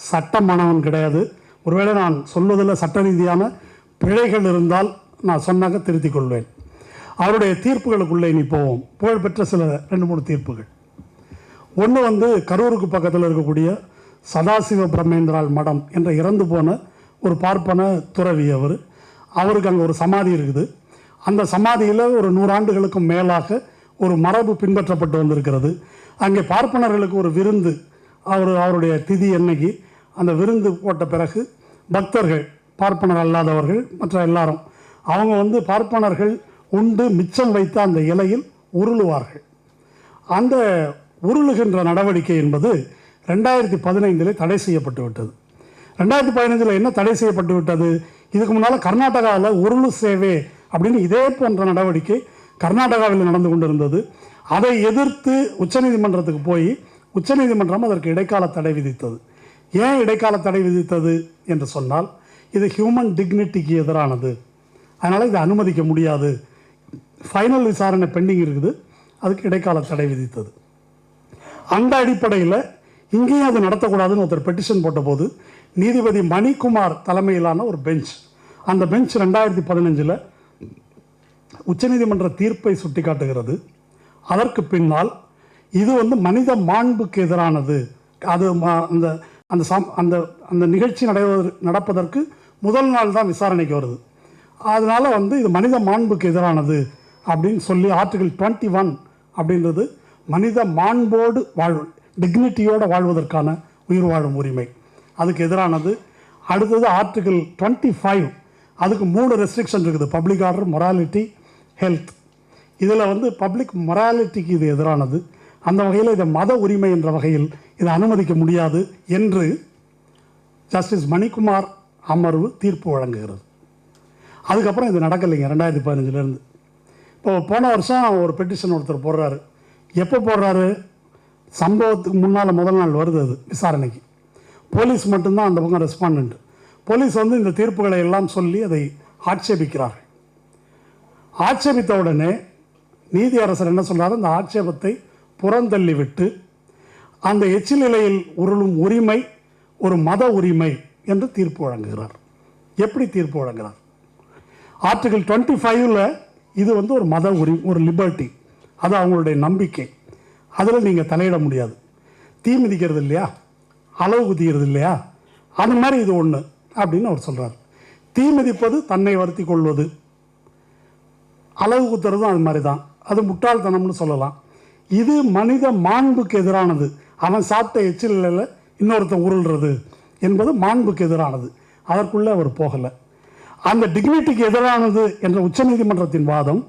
சட்ட மாணவன் கிடையாது. ஒருவேளை நான் சொல்வதில் சட்ட ரீதியான பிழைகள் இருந்தால் நான் சொன்னாக்க திருத்திக் கொள்வேன். அவருடைய தீர்ப்புகளுக்குள்ளே இனி போவோம். புகழ்பெற்ற சில 2-3 தீர்ப்புகள். ஒன்று வந்து கரூருக்கு பக்கத்தில் இருக்கக்கூடிய சதாசிவ பிரம்மேந்திரால் மடம் என்ற இறந்து போன ஒரு பார்ப்பன துறவி. அவருக்கு அங்கே ஒரு சமாதி இருக்குது. அந்த சமாதியில் ஒரு 100 ஆண்டுகளுக்கும் மேலாக ஒரு மரபு பின்பற்றப்பட்டு வந்திருக்கிறது. அங்கே பார்ப்பனர்களுக்கு ஒரு விருந்து, அவருடைய திதி என்னைக்கு அந்த விருந்து போட்ட பிறகு பக்தர்கள், பார்ப்பனர் அல்லாதவர்கள் மற்ற எல்லாரும், அவங்க வந்து பார்ப்பனர்கள் உண்டு மிச்சம் வைத்த அந்த இலையில் உருளுவார்கள். அந்த உருளுகின்ற நடவடிக்கை என்பது 2015 தடை செய்யப்பட்டு விட்டது. 2015 என்ன தடை செய்யப்பட்டு விட்டது? இதுக்கு முன்னால் கர்நாடகாவில் உருளு சேவை அப்படின்னு இதே போன்ற நடவடிக்கை கர்நாடகாவில் நடந்து கொண்டிருந்தது. அதை எதிர்த்து உச்சநீதிமன்றத்துக்கு போய் உச்சநீதிமன்றம் அதற்கு இடைக்கால தடை விதித்தது. ஏன் இடைக்கால தடை விதித்தது என்று சொன்னால், இது ஹியூமன் டிக்னிட்டிக்கு எதிரானது, அதனால் இதை அனுமதிக்க முடியாது, ஃபைனல் விசாரணை பெண்டிங் இருக்குது, அதுக்கு இடைக்கால தடை விதித்தது. அந்த அடிப்படையில் இங்கேயும் அது நடத்தக்கூடாதுன்னு ஒருத்தர் பெட்டிஷன் போட்டபோது நீதிபதி மணிக்குமார் தலைமையிலான ஒரு பெஞ்ச், அந்த பெஞ்ச் 2015 உச்சநீதிமன்ற தீர்ப்பை சுட்டிக்காட்டுகிறது. அதற்கு பின்னால் இது வந்து மனித மாண்புக்கு எதிரானது. அது அந்த அந்த அந்த அந்த நிகழ்ச்சி நடப்பதற்கு முதல் நாள் தான் விசாரணைக்கு வருது. அதனால் வந்து இது மனித மாண்புக்கு எதிரானது அப்படின்னு சொல்லி ஆர்டிகிள் 21 அப்படின்றது மனித மாண்போடு டிக்னிட்டியோடு வாழ்வதற்கான உயிர் வாழும் உரிமை, அதுக்கு எதிரானது. அடுத்தது ஆர்டிகிள் 25, அதுக்கு 3 ரெஸ்ட்ரிக்ஷன் இருக்குது: பப்ளிக் ஆர்டர், மொராலிட்டி, ஹெல்த். இதில் வந்து பப்ளிக் மொராலிட்டிக்கு இது எதிரானது. அந்த வகையில் இதை மத உரிமை என்ற வகையில் இதை அனுமதிக்க முடியாது என்று ஜஸ்டிஸ் மணிக்குமார் அமர்வு தீர்ப்பு வழங்குகிறது. அதுக்கப்புறம் இது நடக்கலைங்க 2015 இப்போ போன வருஷம் ஒரு பெட்டிஷன் ஒருத்தர் போடுறாரு. எப்போ போடுறாரு? சம்பவத்துக்கு முன்னால் முதல் நாள் வருது அது விசாரணைக்கு. போலீஸ் மட்டும்தான் அந்த பக்கம் ரெஸ்பாண்டன்ட். போலீஸ் வந்து இந்த தீர்ப்புகளை எல்லாம் சொல்லி அதை ஆட்சேபிக்கிறார்கள். ஆட்சேபித்த உடனே நீதியரசர் என்ன சொல்கிறார்? அந்த ஆட்சேபத்தை புறந்தள்ளி விட்டு அந்த எச்சில் நிலையில் உருளும் உரிமை ஒரு மத உரிமை என்று தீர்ப்பு வழங்குகிறார். எப்படி தீர்ப்பு வழங்குகிறார்? ஆர்டிகிள் 25 இது வந்து ஒரு மத உரிமை, ஒரு லிபர்ட்டி, அது அவங்களுடைய நம்பிக்கை. அதில் நீங்கள் தலையிட முடியாது. தீ மிதிக்கிறது இல்லையா, அளவு குதிக்கிறது இல்லையா, அது மாதிரி இது ஒன்று அப்படின்னு அவர் சொல்கிறார். தீ மிதிப்பது தன்னை வருத்தி கொள்வது, அளவு குத்துறதும் அது மாதிரி தான். அது முட்டாள்தனம்னு சொல்லலாம். இது மனித மாண்புக்கு எதிரானது. அவன் சாப்பிட்ட எச்சிலில் இன்னொருத்தன் உருள்றது என்பது மாண்புக்கு எதிரானது. அதற்குள்ளே அவர் போகலை. அந்த டிக்னிட்டிக்கு எதிரானது என்ற உச்சநீதிமன்றத்தின் வாதம்,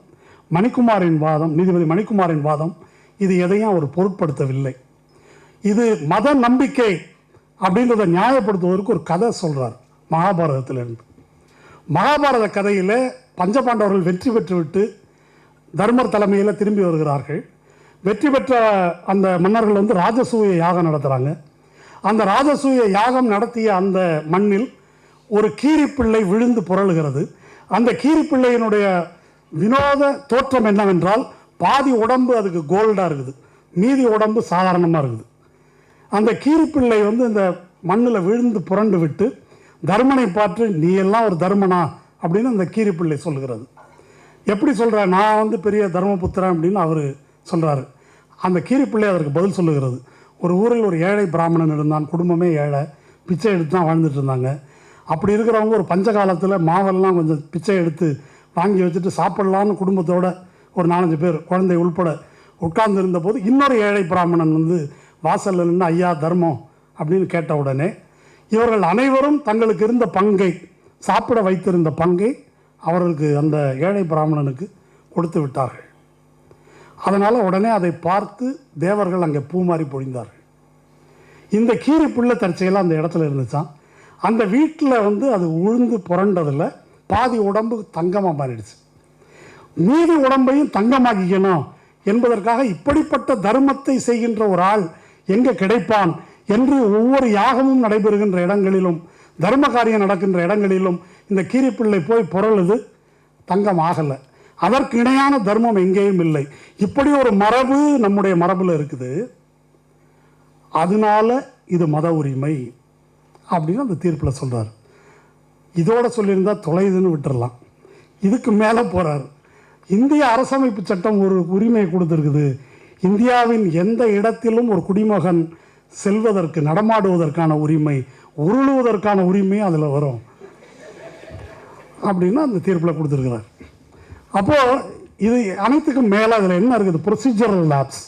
மணிக்குமாரின் வாதம், நீதிபதி மணிக்குமாரின் வாதம், இது எதையும் அவர் பொருட்படுத்தவில்லை. இது மத நம்பிக்கை அப்படின்றத நியாயப்படுத்துவதற்கு ஒரு கதை சொல்கிறார் மகாபாரதத்திலிருந்து. மகாபாரத கதையில் பஞ்சபாண்டவர்கள் வெற்றி பெற்றுவிட்டு தர்மர் தலைமையில் திரும்பி வருகிறார்கள். வெற்றி பெற்ற அந்த மன்னர்கள் வந்து ராஜசூய யாகம் நடத்துகிறாங்க. அந்த ராஜசூய யாகம் நடத்திய அந்த மண்ணில் ஒரு கீரிப்பிள்ளை விழுந்து புரளுகிறது. அந்த கீரிப்பிள்ளையினுடைய வினோத தோற்றம் என்னவென்றால், பாதி உடம்பு அதுக்கு கோல்டாக இருக்குது, மீதி உடம்பு சாதாரணமாக இருக்குது. அந்த கீரிப்பிள்ளை வந்து இந்த மண்ணில் விழுந்து புரண்டு விட்டு தர்மனை பார்த்து, நீ எல்லாம் ஒரு தர்மனா அப்படின்னு அந்த கீரிப்பிள்ளை சொல்கிறது. எப்படி சொல்கிற? நான் வந்து பெரிய தர்மபுத்திரன் அப்படின்னு அவர் சொல்கிறாரு. அந்த கீரிப்பிள்ளை அதற்கு பதில் சொல்லுகிறது: ஒரு ஊரில் ஒரு ஏழை பிராமணன் இருந்தான். குடும்பமே ஏழை, பிச்சை எடுத்து தான் வாழ்ந்துட்டு இருந்தாங்க. அப்படி இருக்கிறவங்க ஒரு பஞ்ச காலத்தில் மாவெல்லாம் கொஞ்சம் பிச்சை எடுத்து வாங்கி வச்சுட்டு சாப்பிட்லான்னு குடும்பத்தோடு ஒரு 4-5 பேர் குழந்தை உள்பட உட்கார்ந்து இருந்தபோது இன்னொரு ஏழை பிராமணன் வந்து வாசலில் நின்று, ஐயா தர்மம் அப்படின்னு கேட்ட உடனே இவர்கள் அனைவரும் தங்களுக்கு இருந்த பங்கை, சாப்பிட வைத்திருந்த பங்கை அவர்களுக்கு, அந்த ஏழை பிராமணனுக்கு கொடுத்து விட்டார்கள். அதனால் உடனே அதை பார்த்து தேவர்கள் அங்கே பூமாரி பொழிந்தார்கள். இந்த கீரி புள்ள தற்செயலாக அந்த இடத்துல இருந்துச்சான். அந்த வீட்டில் வந்து அது உழுந்து புரண்டதில் பாதி உடம்பு தங்கமாக மாறிடுச்சு. மீதி உடம்பையும் தங்கமாக்கிக்கணும் என்பதற்காக இப்படிப்பட்ட தர்மத்தை செய்கின்ற ஒரு ஆள் எங்கே கிடைப்பான் என்று ஒவ்வொரு யாகமும் நடைபெறுகின்ற இடங்களிலும், தர்ம காரியம் நடக்கின்ற இடங்களிலும் இந்த கீரிப்பிள்ளை போய் புரளுது. தங்கம் ஆகலை. அதற்கு இணையான தர்மம் எங்கேயும் இல்லை. இப்படி ஒரு மரபு நம்முடைய மரபில் இருக்குது. அதனால இது மத உரிமை அப்படின்னு அந்த தீர்ப்பில் சொல்கிறார். இதோட சொல்லியிருந்தால் தொலைதுன்னு விட்டுடலாம். இதுக்கு மேலே போகிறார். இந்திய அரசமைப்பு சட்டம் ஒரு உரிமையை கொடுத்துருக்குது. இந்தியாவின் எந்த இடத்திலும் ஒரு குடிமகன் செல்வதற்கு, நடமாடுவதற்கான உரிமை, உருளுவதற்கான உரிமை அதில் வரும் அப்படின்னு அந்த தீர்ப்பில் கொடுத்துருக்கிறார். அப்போது இது அனைத்துக்கும் மேலே அதில் என்ன இருக்குது? Procedural lapse.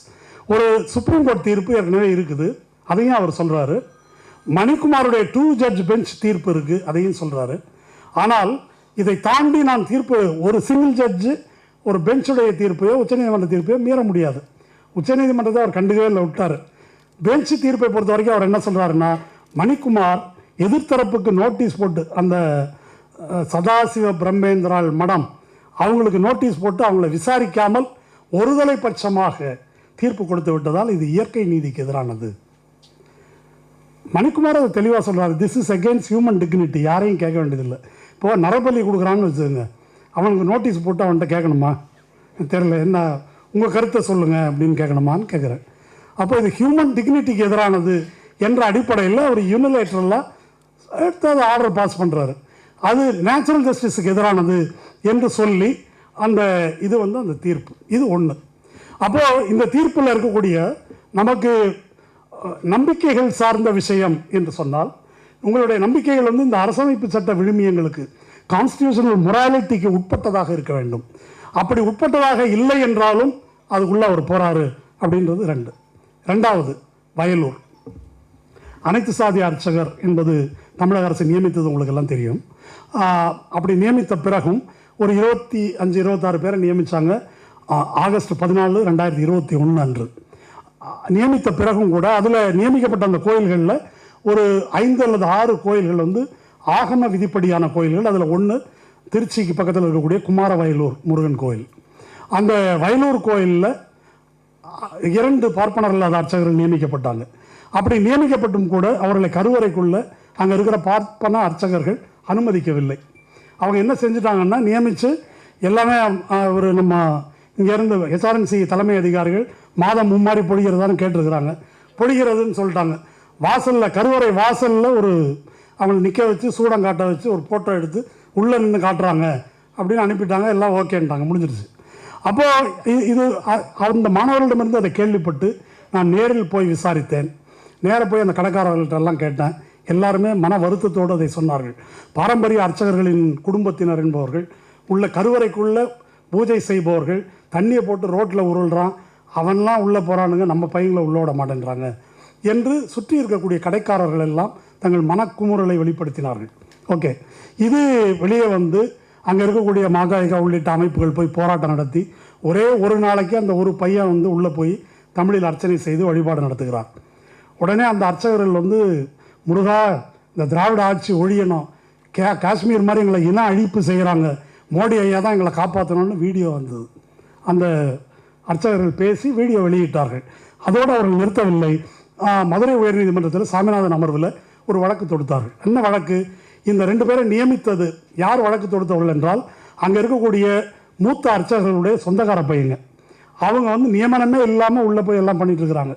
ஒரு சுப்ரீம் கோர்ட் தீர்ப்பு ஏற்கனவே இருக்குது, அதையும் அவர் சொல்கிறாரு. மணிக்குமாருடைய 2 ஜட்ஜ் பெஞ்ச் தீர்ப்பு இருக்குது, அதையும் சொல்கிறாரு. ஆனால் இதை தாண்டி நான் தீர்ப்பு, ஒரு சிங்கிள் ஜட்ஜு ஒரு பெஞ்சுடைய தீர்ப்பையோ உச்சநீதிமன்ற தீர்ப்பையோ மீற முடியாது. உச்சநீதிமன்றத்தை அவர் கண்டுக்கவே இல்லை, விட்டார். பெஞ்சு தீர்ப்பை பொறுத்த வரைக்கும் அவர் என்ன சொல்கிறாருன்னா, மணிக்குமார் எதிர்த்தரப்புக்கு நோட்டீஸ் போட்டு, அந்த சதாசிவ பிரம்மேந்திரால் மடம் அவங்களுக்கு நோட்டீஸ் போட்டு அவங்கள விசாரிக்காமல் ஒருதலை பட்சமாக தீர்ப்பு கொடுத்து விட்டதால் இது இயற்கை நீதிக்கு எதிரானது. மணிக்குமார் அதை தெளிவாக சொல்கிறார். This is against human dignity. யாரையும் கேட்க வேண்டியதில்லை. இப்போ நரபலி கொடுக்குறான்னு வச்சுக்கோங்க, அவனுக்கு நோட்டீஸ் போட்டு அவன்கிட்ட கேட்கணுமா? தெரியல, என்ன உங்கள் கருத்தை சொல்லுங்கள் அப்படின்னு கேட்கணுமான்னு கேட்குறேன். அப்போ இது ஹியூமன் டிக்னிட்டிக்கு எதிரானது என்ற அடிப்படையில் அவர் யூனிலேட்டரலாக எடுத்து அதை ஆர்டர் பாஸ் பண்ணுறாரு. அது நேச்சுரல் ஜஸ்டிஸுக்கு எதிரானது என்று சொல்லி அந்த இது வந்து அந்த தீர்ப்பு இது ஒன்று. அப்போது இந்த தீர்ப்பில் இருக்கக்கூடிய நமக்கு நம்பிக்கைகள் சார்ந்த விஷயம் என்று சொன்னால், உங்களுடைய நம்பிக்கைகள் வந்து இந்த அரசமைப்பு சட்ட விழுமியங்களுக்கு, கான்ஸ்டிடியூஷனல் மொராலிட்டிக்கு உட்பட்டதாக இருக்க வேண்டும். அப்படி உட்பட்டதாக இல்லை என்றாலும் அதுக்குள்ளே அவர் போகிறாரு அப்படின்றது ரெண்டாவது, வயலூர் அனைத்து சாதி அர்ச்சகர் என்பது தமிழக அரசு நியமித்தது உங்களுக்கு எல்லாம் தெரியும். அப்படி நியமித்த பிறகும் ஒரு 25-26 பேரை நியமித்தாங்க. ஆகஸ்ட் 14, 2021 அன்று நியமித்த பிறகும் கூட அதில் நியமிக்கப்பட்ட அந்த கோயில்களில் ஒரு 5 அல்லது 6 கோயில்கள் வந்து ஆகம விதிப்படியான கோயில்கள். அதில் ஒன்று திருச்சிக்கு பக்கத்தில் இருக்கக்கூடிய குமார வயலூர் முருகன் கோயில். அந்த வயலூர் கோயிலில் 2 பார்ப்பனர் இல்லாத அர்ச்சகர்கள் நியமிக்கப்பட்டாங்க. அப்படி நியமிக்கப்பட்டும் கூட அவர்களை கருவறைக்குள்ளே அங்கே இருக்கிற பார்ப்பன அர்ச்சகர்கள் அனுமதிக்கவில்லை. அவங்க என்ன செஞ்சுட்டாங்கன்னா, நியமித்து எல்லாமே ஒரு நம்ம இங்கேருந்து எஸ்ஆர்என்சி தலைமை அதிகாரிகள் மாதம் மும்மாரி பொழிகிறதான்னு கேட்டிருக்கிறாங்க. பொழிகிறதுன்னு சொல்லிட்டாங்க. வாசலில், கருவறை வாசலில் அவங்களை நிற்க வச்சு சூடம் காட்ட வச்சு ஒரு ஃபோட்டோ எடுத்து உள்ளே நின்று காட்டுறாங்க அப்படின்னு அனுப்பிட்டாங்க. எல்லாம் ஓகேன்ட்டாங்க, முடிஞ்சிருச்சு. அப்போது இது அந்த மாணவர்களிடமிருந்து அதை கேள்விப்பட்டு நான் நேரில் போய் விசாரித்தேன். நேராக போய் அந்த கடைக்காரர்கள்ட்டெல்லாம் கேட்டேன். எல்லாருமே மன வருத்தத்தோடு அதை சொன்னார்கள். பாரம்பரிய அர்ச்சகர்களின் குடும்பத்தினர் என்பவர்கள் உள்ள கருவறைக்குள்ளே பூஜை செய்பவர்கள் தண்ணியை போட்டு ரோட்டில் உருள்றான், அவன்லாம் உள்ளே போகிறானுங்க, நம்ம பையங்களை உள்ளே விட மாட்டேன்றாங்க என்று சுற்றி இருக்கக்கூடிய கடைக்காரர்கள் எல்லாம் தங்கள் மனக்குமுறலை வெளிப்படுத்தினார்கள். ஓகே, இது வெளியே வந்து அங்கே இருக்கக்கூடிய மாகாயிகா உள்ளிட்ட அமைப்புகள் போய் போராட்டம் நடத்தி ஒரே ஒரு நாளைக்கு அந்த ஒரு பையன் வந்து உள்ளே போய் தமிழில் அர்ச்சனை செய்து வழிபாடு நடத்துகிறார். உடனே அந்த அர்ச்சகர்கள் வந்து, முருகா, இந்த திராவிட ஆட்சி ஒழியணும், காஷ்மீர் மாதிரி எங்களை இன அழிப்பு செய்கிறாங்க, மோடி ஐயா தான் எங்களை காப்பாற்றணும்னு வீடியோ வந்தது. அந்த அர்ச்சகர்கள் பேசி வீடியோ வெளியிட்டார்கள். அதோடு அவர்கள் நிறுத்தவில்லை. மதுரை உயர்நீதிமன்றத்தில் சாமிநாதன் அமர்வில் ஒரு வழக்கு தொடுத்தார்கள். என்ன வழக்கு? இந்த 2 பேரை நியமித்தது யார் வழக்கு தொடுத்தவர்கள் என்றால், அங்கே இருக்கக்கூடிய மூத்த அர்ச்சகர்களுடைய சொந்தக்கார பையங்க. அவங்க வந்து நியமனமே இல்லாமல் உள்ளே போய் எல்லாம் பண்ணிட்டு இருக்கிறாங்க.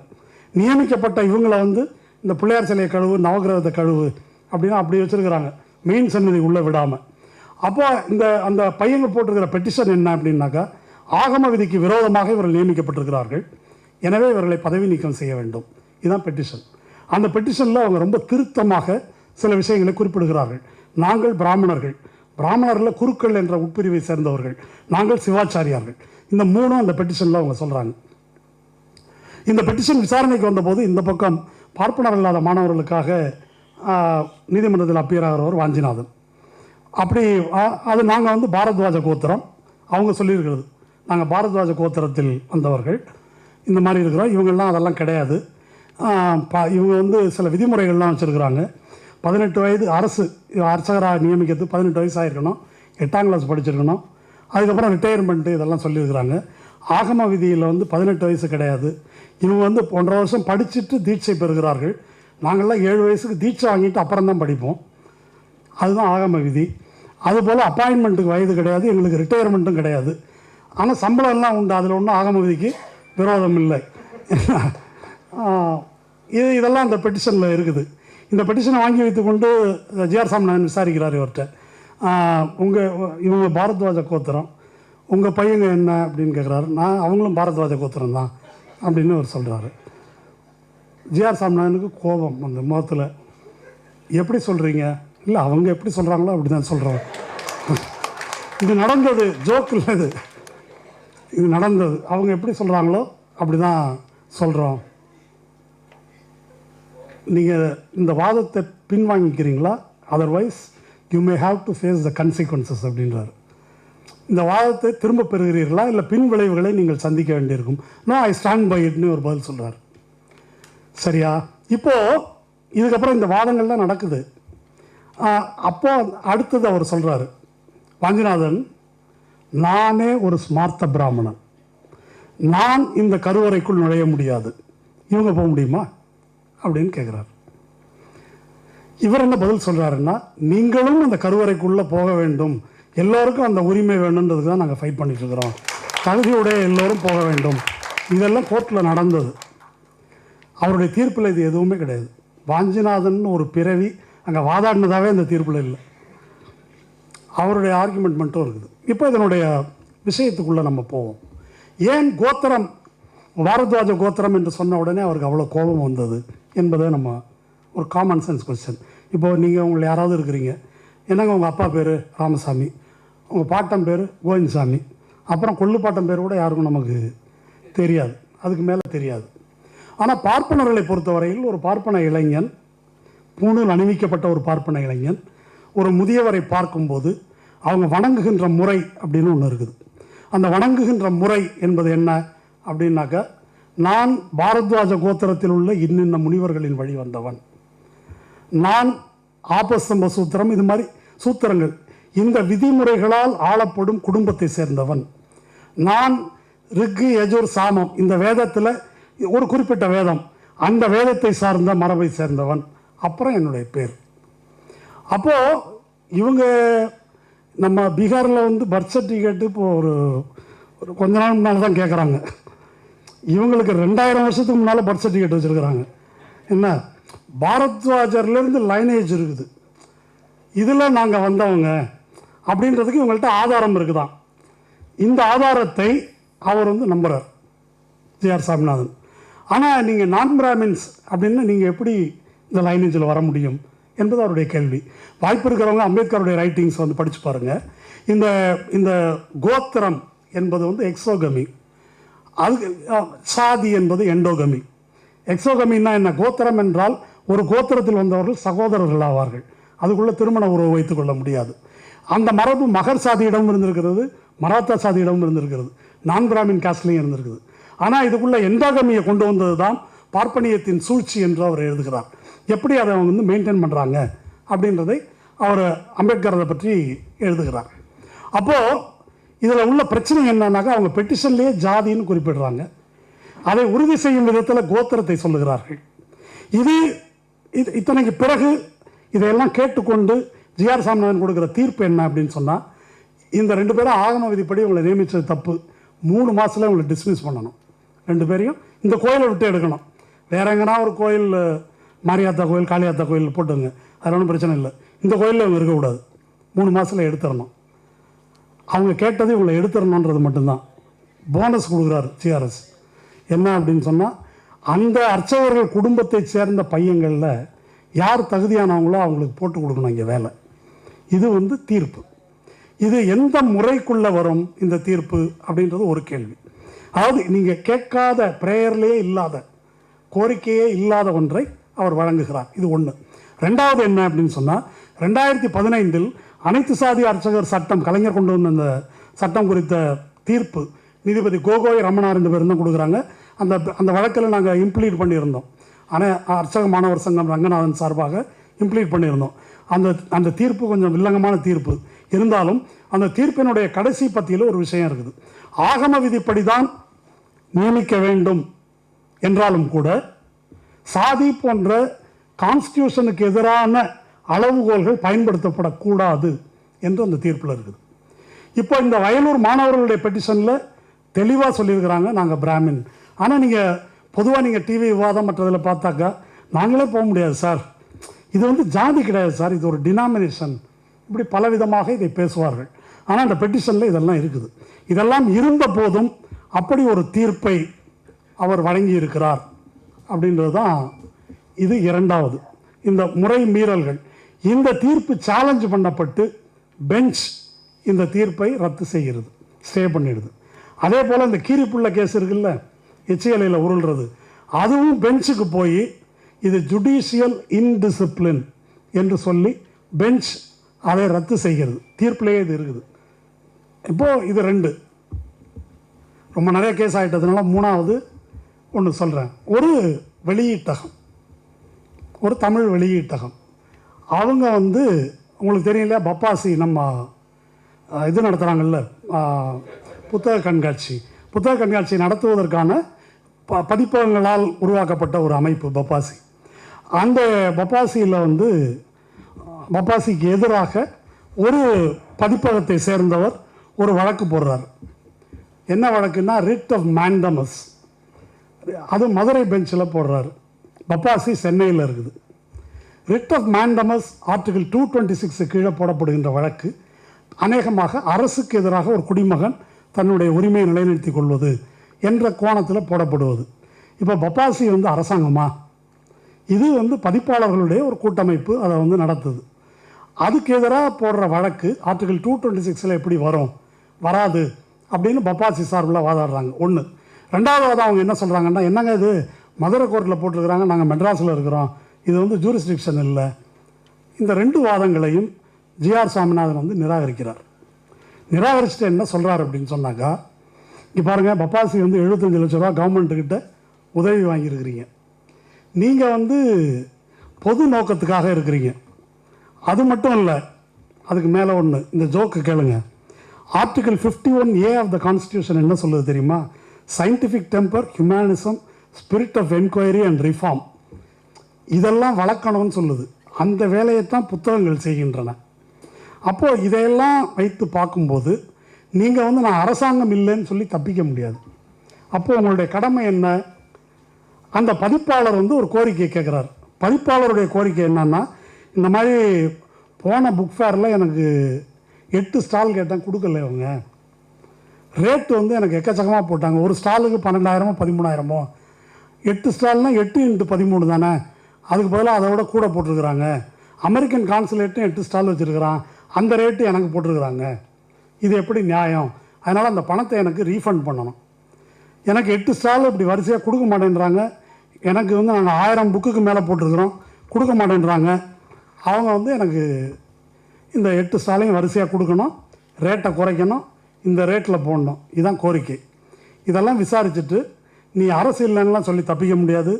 நியமிக்கப்பட்ட இவங்களை வந்து இந்த பிள்ளையார் சிலையை கழுவு, நவகிரகத்தை கழுவு அப்படின்னா அப்படி வச்சுருக்கிறாங்க, மெயின் சன்னதி உள்ளே விடாமல். அப்போ அந்த பையங்க போட்டிருக்கிற பெட்டிஷன் என்ன அப்படின்னாக்கா, ஆகம விதிக்கு விரோதமாக இவர்கள் நியமிக்கப்பட்டிருக்கிறார்கள், எனவே இவர்களை பதவி நீக்கம் செய்ய வேண்டும். இதுதான் பெட்டிஷன். அந்த பெட்டிஷனில் அவங்க ரொம்ப திருத்தமாக சில விஷயங்களை குறிப்பிடுகிறார்கள். நாங்கள் பிராமணர்கள் குருக்கள் என்ற உட்பிரிவை சேர்ந்தவர்கள், நாங்கள் சிவாச்சாரியார்கள். இந்த 3 அந்த பெட்டிஷனில் அவங்க சொல்கிறாங்க. இந்த பெட்டிஷன் விசாரணைக்கு வந்தபோது இந்த பக்கம் பார்ப்பனர் இல்லாத மாணவர்களுக்காக நீதிமன்றத்தில் அப்பியர் ஆகிறவர் வாஞ்சிநாதன். அப்படி அது நாங்கள் வந்து பாரத்வாஜ கோத்திரம், அவங்க சொல்லியிருக்கிறது நாங்கள் பாரத்வாஜ கோத்திரத்தில் வந்தவர்கள், இந்த மாதிரி இருக்கிறோம். இவங்கெல்லாம் அதெல்லாம் கிடையாது. இவங்க வந்து சில விதிமுறைகள்லாம் வச்சுருக்கிறாங்க. 18 வயது அரசு அர்ச்சகராக நியமிக்கிறது 18 வயசு ஆகிருக்கணும், 8ஆம் கிளாஸ் படிச்சிருக்கணும், அதுக்கப்புறம் ரிட்டையர்மெண்ட்டு இதெல்லாம் சொல்லியிருக்கிறாங்க. ஆகம விதியில் வந்து 18 வயசு கிடையாது. இவங்க வந்து 1.5 வருஷம் படிச்சுட்டு தீட்சை பெறுகிறார்கள். நாங்கள்லாம் 7 வயசுக்கு தீட்சை வாங்கிட்டு அப்புறம் தான் படிப்போம். அதுதான் ஆகம விதி. அதுபோல் அப்பாயின்மெண்ட்டுக்கு வயது கிடையாது, எங்களுக்கு ரிட்டையர்மெண்ட்டும் கிடையாது. ஆனால் சம்பளம்லாம் உண்டு, அதில் ஒன்றும் ஆகம விதிக்கு விரோதம் இல்லை. இதெல்லாம் அந்த பெட்டிஷனில் இருக்குது. இந்த பெட்டிஷனை வாங்கி வைத்துக்கொண்டு ஜிஆர் சாமிநாதன் விசாரிக்கிறார் இவர்கிட்ட. இவங்க பாரத்வாஜ கோத்திரம், உங்கள் பையங்க என்ன அப்படின்னு கேட்குறாரு. அவங்களும் பாரத்வாஜ கோத்திரம் தான் அப்படின்னு அவர் சொல்கிறாரு. ஜிஆர் சாமிநாதனுக்கு கோபம் அந்த முகத்தில். எப்படி சொல்கிறீங்க? இல்லை, அவங்க எப்படி சொல்கிறாங்களோ அப்படி தான் சொல்கிறோம். இது நடந்தது, ஜோக் இல்லை, இது நடந்தது. அவங்க எப்படி சொல்கிறாங்களோ அப்படி தான் சொல்கிறோம். நீங்கள் இந்த வாதத்தை பின்வாங்கிக்கிறீங்களா? Otherwise you may have to face the consequences அப்படின்றார். இந்த வாதத்தை திரும்ப பெறுகிறீர்களா, இல்லை பின் விளைவுகளை நீங்கள் சந்திக்க வேண்டியிருக்கும். நோ, ஐ ஸ்டாண்ட் பை இட்னு ஒரு பதில் சொல்கிறார். சரியா? இப்போது இதுக்கப்புறம் இந்த வாதங்கள்லாம் நடக்குது. அப்போ அடுத்தது அவர் சொல்கிறாரு, வாஞ்சிநாதன், நானே ஒரு ஸ்மார்த்த பிராமணன், நான் இந்த கருவறைக்குள் நுழைய முடியாது, இவங்க போக முடியுமா அப்படின்னு கேட்குறாரு. இவர் என்ன பதில் சொல்கிறாருன்னா, நீங்களும் அந்த கருவறைக்குள்ளே போக வேண்டும், எல்லோருக்கும் அந்த உரிமை வேணுன்றதுக்கு தான் நாங்கள் ஃபைட் பண்ணிட்டுருக்கிறோம், தகுதியுடைய எல்லோரும் போக வேண்டும். இதெல்லாம் கோர்ட்டில் நடந்தது. அவருடைய தீர்ப்பில் இது எதுவுமே கிடையாது. வாஞ்சிநாதன் ஒரு பிறவி அங்கே வாதாடினதாகவே அந்த தீர்ப்பில் இல்லை. அவருடைய ஆர்குமெண்ட் மட்டும் இருக்குது. இப்போ இதனுடைய விஷயத்துக்குள்ளே நம்ம போவோம். ஏன் கோத்திரம் பாரத்வாஜ கோத்திரம் என்று சொன்ன உடனே அவருக்கு அவ்வளோ கோபம் வந்தது என்பதை நம்ம ஒரு காமன் சென்ஸ் கொஸ்டின். இப்போது நீங்கள் உங்களை யாராவது இருக்கிறீங்க, என்னங்க உங்கள் அப்பா பேர் ராமசாமி, உங்கள் பாட்டன் பேர் கோவிந்தசாமி, அப்புறம் கொள்ளுப்பாட்டன் பேர் கூட யாருக்கும் நமக்கு தெரியாது, அதுக்கு மேலே தெரியாது. ஆனால் பார்ப்பனர்களை பொறுத்தவரையில் ஒரு பார்ப்பன இளைஞன், பூணூல் அணிவிக்கப்பட்ட ஒரு பார்ப்பன இளைஞன் ஒரு முதியவரை பார்க்கும்போது அவங்க வணங்குகின்ற முறை அப்படின்னு ஒன்று இருக்குது. அந்த வணங்குகின்ற முறை என்பது என்ன அப்படின்னாக்கா, நான் பாரத்வாஜ கோத்திரத்தில் உள்ள இன்னின்ன முனிவர்களின் வழி வந்தவன், நான் ஆபஸ்தம்ப சூத்திரம், இது மாதிரி சூத்திரங்கள், இந்த விதிமுறைகளால் ஆளப்படும் குடும்பத்தை சேர்ந்தவன், நான் ரிக்கு யஜுர் சாமம், இந்த வேதத்தில் ஒரு குறிப்பிட்ட வேதம், அந்த வேதத்தை சார்ந்த மரபை சேர்ந்தவன், அப்புறம் என்னுடைய பேர். அப்போது இவங்க நம்ம பீகாரில் வந்து பர்த் சர்டிஃபிகேட்டு இப்போது ஒரு கொஞ்ச நாள் முன்னால் தான் கேட்குறாங்க. இவங்களுக்கு 2000 வருஷத்துக்கு முன்னால் பர்த் சர்டிஃபிகேட் வச்சுருக்கிறாங்க. என்ன, பாரத்வாஜர்லேருந்து லைனேஜ் இருக்குது, இதில் நாங்கள் வந்தவங்க அப்படின்றதுக்கு இவங்கள்ட்ட ஆதாரம் இருக்குதான். இந்த ஆதாரத்தை அவர் வந்து நம்புகிறார் ஜிஆர் சாமிநாதன். ஆனால் நீங்கள் நான் பிராமின்ஸ் அப்படின்னா நீங்கள் எப்படி இந்த லைனேஜில் வர முடியும் என்பது அவருடைய கேள்வி. வாய்ப்பு இருக்கிறவங்க அம்பேத்கருடைய ரைட்டிங்ஸ் வந்து படித்து பாருங்கள். இந்த இந்த கோத்திரம் என்பது வந்து எக்ஸோகமி, அது சாதி என்பது எண்டோகமி. எக்ஸோகமின்னா என்ன, கோத்திரம் என்றால் ஒரு கோத்திரத்தில் வந்தவர்கள் சகோதரர்கள் ஆவார்கள், அதுக்குள்ளே திருமண உறவு வைத்துக் கொள்ள முடியாது. அந்த மரபு மகர் சாதியிடம் இருந்திருக்கிறது, மராத்தா சாதியிடம் இருந்திருக்கிறது, நான் பிராமின் காஸ்ட்லையும் இருந்திருக்குது. ஆனால் இதுக்குள்ளே எண்டோகமியை கொண்டு வந்தது தான் பார்ப்பனியத்தின் சூழ்ச்சி என்று அவர் எழுதுகிறார். எப்படி அதை அவங்க வந்து மெயின்டைன் பண்ணுறாங்க அப்படின்றதை அவர் அம்பேத்கர் அதை பற்றி எழுதுகிறார். அப்போது இதில் உள்ள பிரச்சனை என்னன்னாக்கா, அவங்க பெட்டிஷன்லேயே ஜாதின்னு குறிப்பிடுறாங்க, அதை உறுதி செய்யும் விதத்தில் கோத்திரத்தை சொல்லுகிறார்கள். இது இத்தனைக்கு பிறகு இதையெல்லாம் கேட்டுக்கொண்டு ஜிஆர் சாமிநாதன் கொடுக்குற தீர்ப்பு என்ன அப்படின்னு சொன்னால், இந்த 2 பேரும் ஆகம விதிப்படி உங்களை நியமித்தது தப்பு, 3 மாதத்தில் உங்களை டிஸ்மிஸ் பண்ணணும், 2 பேரையும் இந்த கோயிலை விட்டு எடுக்கணும், வேற எங்கன்னா ஒரு கோயில், மாரியாத்தா கோயில், காளியாத்தா கோயில் போட்டுங்க, அது ஒன்றும் பிரச்சனை இல்லை, இந்த கோயிலில் அவங்க இருக்கக்கூடாது, 3 மாதத்தில் எடுத்துடணும். அவங்க கேட்டது இவங்களை எடுத்துடணுன்றது மட்டும்தான். போனஸ் கொடுக்குறாரு ஜிஆர்எஸ். என்ன அப்படின்னு சொன்னால், அந்த அர்ச்சகர்கள் குடும்பத்தை சேர்ந்த பையங்களில் யார் தகுதியானவங்களோ அவங்களுக்கு போட்டு கொடுக்கணும் இங்கே வேலை. இது வந்து தீர்ப்பு. இது எந்த முறைக்குள்ளே வரும் இந்த தீர்ப்பு அப்படின்றது ஒரு கேள்வி. அதாவது நீங்கள் கேட்காத, பிரேயர்லேயே இல்லாத, கோரிக்கையே இல்லாத ஒன்றை அவர் வழங்குகிறார். இது ஒன்று. ரெண்டாவது என்ன அப்படின்னு சொன்னால், 2015 அனைத்து சாதி அர்ச்சகர் சட்டம், கலைஞர் கொண்டு வந்த அந்த சட்டம் குறித்த தீர்ப்பு நீதிபதி கோகோய் ரமணா 2 பேரும் தான் கொடுக்குறாங்க. அந்த வழக்கில் நாங்கள் இம்ப்ளீட் பண்ணியிருந்தோம், ஆனால் அர்ச்சக மாணவர் சங்கம் ரங்கநாதன் சார்பாக இம்ப்ளீட் பண்ணியிருந்தோம். அந்த தீர்ப்பு கொஞ்சம் வில்லங்கமான தீர்ப்பு இருந்தாலும், அந்த தீர்ப்பினுடைய கடைசி பத்தியில் ஒரு விஷயம் இருக்குது. ஆகம விதிப்படி தான் நியமிக்க வேண்டும் என்றாலும் கூட சாதி போன்ற கான்ஸ்டியூஷனுக்கு எதிரான அளவுகோல்கள் பயன்படுத்தப்படக்கூடாது என்று அந்த தீர்ப்பில் இருக்குது. இப்போ இந்த வயலூர் மாணவர்களுடைய பெட்டிஷனில் தெளிவாக சொல்லியிருக்கிறாங்க, நாங்கள் பிராமின். ஆனால் நீங்கள் பொதுவாக நீங்கள் டிவி விவாதம் மற்றதில் பார்த்தாக்கா, நாங்களே போக முடியாது சார், இது வந்து ஜாதி கிடையாது சார், இது ஒரு டினாமினேஷன், இப்படி பலவிதமாக இதை பேசுவார்கள். ஆனால் அந்த பெட்டிஷனில் இதெல்லாம் இருக்குது. இதெல்லாம் இருந்த போதும் அப்படி ஒரு தீர்ப்பை அவர் வழங்கி இருக்கிறார் அப்படின்றது தான் இது. இரண்டாவது, இந்த முறை மீறல்கள். இந்த தீர்ப்பு சேலஞ்சு பண்ணப்பட்டு பெஞ்ச் இந்த தீர்ப்பை ரத்து செய்கிறது, ஸ்டே பண்ணிடுது. அதே போல் இந்த கீரிப்புள்ள கேஸ் இருக்குல்ல, எச்சியலையில் உருள்றது, அதுவும் பெஞ்சுக்கு போய் இது ஜுடிஷியல் இன்டிசிப்ளின் என்று சொல்லி பெஞ்ச் அதை ரத்து செய்கிறது. தீர்ப்பிலேயே இது இருக்குது. இப்போது இது 2 ரொம்ப நிறைய கேஸ் ஆகிட்டதுனால மூணாவது ஒன்று சொல்கிறேன். ஒரு வெளியீட்டகம், ஒரு தமிழ் வெளியீட்டகம், அவங்க வந்து உங்களுக்கு தெரியல இல்லையா, பப்பாசி நம்ம இது நடத்துகிறாங்கல்ல, புத்தக கண்காட்சி நடத்துவதற்கான பதிப்பகங்களால் உருவாக்கப்பட்ட ஒரு அமைப்பு பப்பாசி. அந்த பப்பாசியில் வந்து பப்பாசிக்கு எதிராக ஒரு பதிப்பகத்தை சேர்ந்தவர் ஒரு வழக்கு போடுறார். என்ன வழக்குன்னா, ரிட் ஆஃப் மேண்டமஸ். அது மதுரை பெஞ்சில் போடுறாரு, பப்பாசி சென்னையில் இருக்குது. ரிட் ஆஃப் மேண்டமஸ் ஆர்டிகிள் 226 கீழே போடப்படுகின்ற வழக்கு அநேகமாக அரசுக்கு எதிராக ஒரு குடிமகன் தன்னுடைய உரிமையை நிலைநிறுத்திக் கொள்வது என்ற கோணத்தில் போடப்படுவது. இப்போ பப்பாசி வந்து அரசாங்கமா? இது வந்து பதிப்பாளர்களுடைய ஒரு கூட்டமைப்பு அதை வந்து நடத்துது. அதுக்கு எதிராக போடுற வழக்கு ஆர்டிகல் 226 எப்படி வராது அப்படின்னு பப்பாசி சார்பில் வாதாடுறாங்க. ஒன்று. ரெண்டாவது அவங்க என்ன சொல்கிறாங்கன்னா, என்னங்க இது மதுரை கோர்ட்டில் போட்டிருக்கிறாங்க, நாங்கள் மெட்ராஸில் இருக்கிறோம், இது வந்து ஜூரிஸ்டிக்ஷன் இல்லை. இந்த 2 வாதங்களையும் ஜிஆர் சாமிநாதன் வந்து நிராகரிக்கிறார். நிராகரிச்சுட்டு என்ன சொல்கிறார் அப்படின்னு சொன்னாக்கா, இங்கே பாருங்கள், பப்பாசி வந்து 75 லட்ச ரூபா கவர்மெண்ட்டுக்கிட்ட உதவி வாங்கியிருக்கிறீங்க. நீங்கள் வந்து பொது நோக்கத்துக்காக இருக்கிறீங்க. அது மட்டும் இல்லை, அதுக்கு மேலே ஒன்று, இந்த ஜோக்கு கேளுங்க. Article 51A of the constitution என்ன சொல்லுது தெரியுமா? Scientific temper, humanism, spirit of enquiry and reform, இதெல்லாம் வளர்க்கணும்னு சொல்லுது. அந்த வேலையைத்தான் புத்தகங்கள் செய்கின்றன. அப்போது இதையெல்லாம் வைத்து பார்க்கும்போது நீங்கள் வந்து நான் அரசாங்கம் இல்லைன்னு சொல்லி தப்பிக்க முடியாது. அப்போது உங்களுடைய கடமை என்ன? அந்த பதிப்பாளர் வந்து ஒரு கோரிக்கையை கேட்குறார். பதிப்பாளருடைய கோரிக்கை என்னன்னா, இந்த மாதிரி போன புக் ஃபேரில் எனக்கு 8 ஸ்டால் கேட்டேன், கொடுக்கல இவங்க. ரேட்டு வந்து எனக்கு எக்கச்சக்கமாக போட்டாங்க. ஒரு ஸ்டாலுக்கு 12,000 13,000. 8 ஸ்டால்னால் 8 × 13 தானே, அதுக்கு பதிலாக அதை விட கூட போட்டிருக்கிறாங்க. அமெரிக்கன் கான்சுலேட்டும் 8 ஸ்டால் வச்சுருக்கிறான், அந்த ரேட்டு எனக்கு போட்டிருக்கிறாங்க. இது எப்படி நியாயம்? அதனால் அந்த பணத்தை எனக்கு ரீஃபண்ட் பண்ணணும். எனக்கு 8 ஸ்டால் இப்படி வரிசையாக கொடுக்க மாட்டேன்றாங்க. எனக்கு வந்து நாங்கள் 1000 புக்குக்கு மேலே போட்டிருக்கிறோம், கொடுக்க மாட்டேன்றாங்க. அவங்க வந்து எனக்கு இந்த 8 ஸ்டாலையும் வரிசையாக கொடுக்கணும், ரேட்டை குறைக்கணும், இந்த ரேட்டில் போடணும். இதுதான் கோரிக்கை. இதெல்லாம் விசாரிச்சுட்டு நீ அரசியல்லாம் சொல்லி தப்பிக்க முடியாது.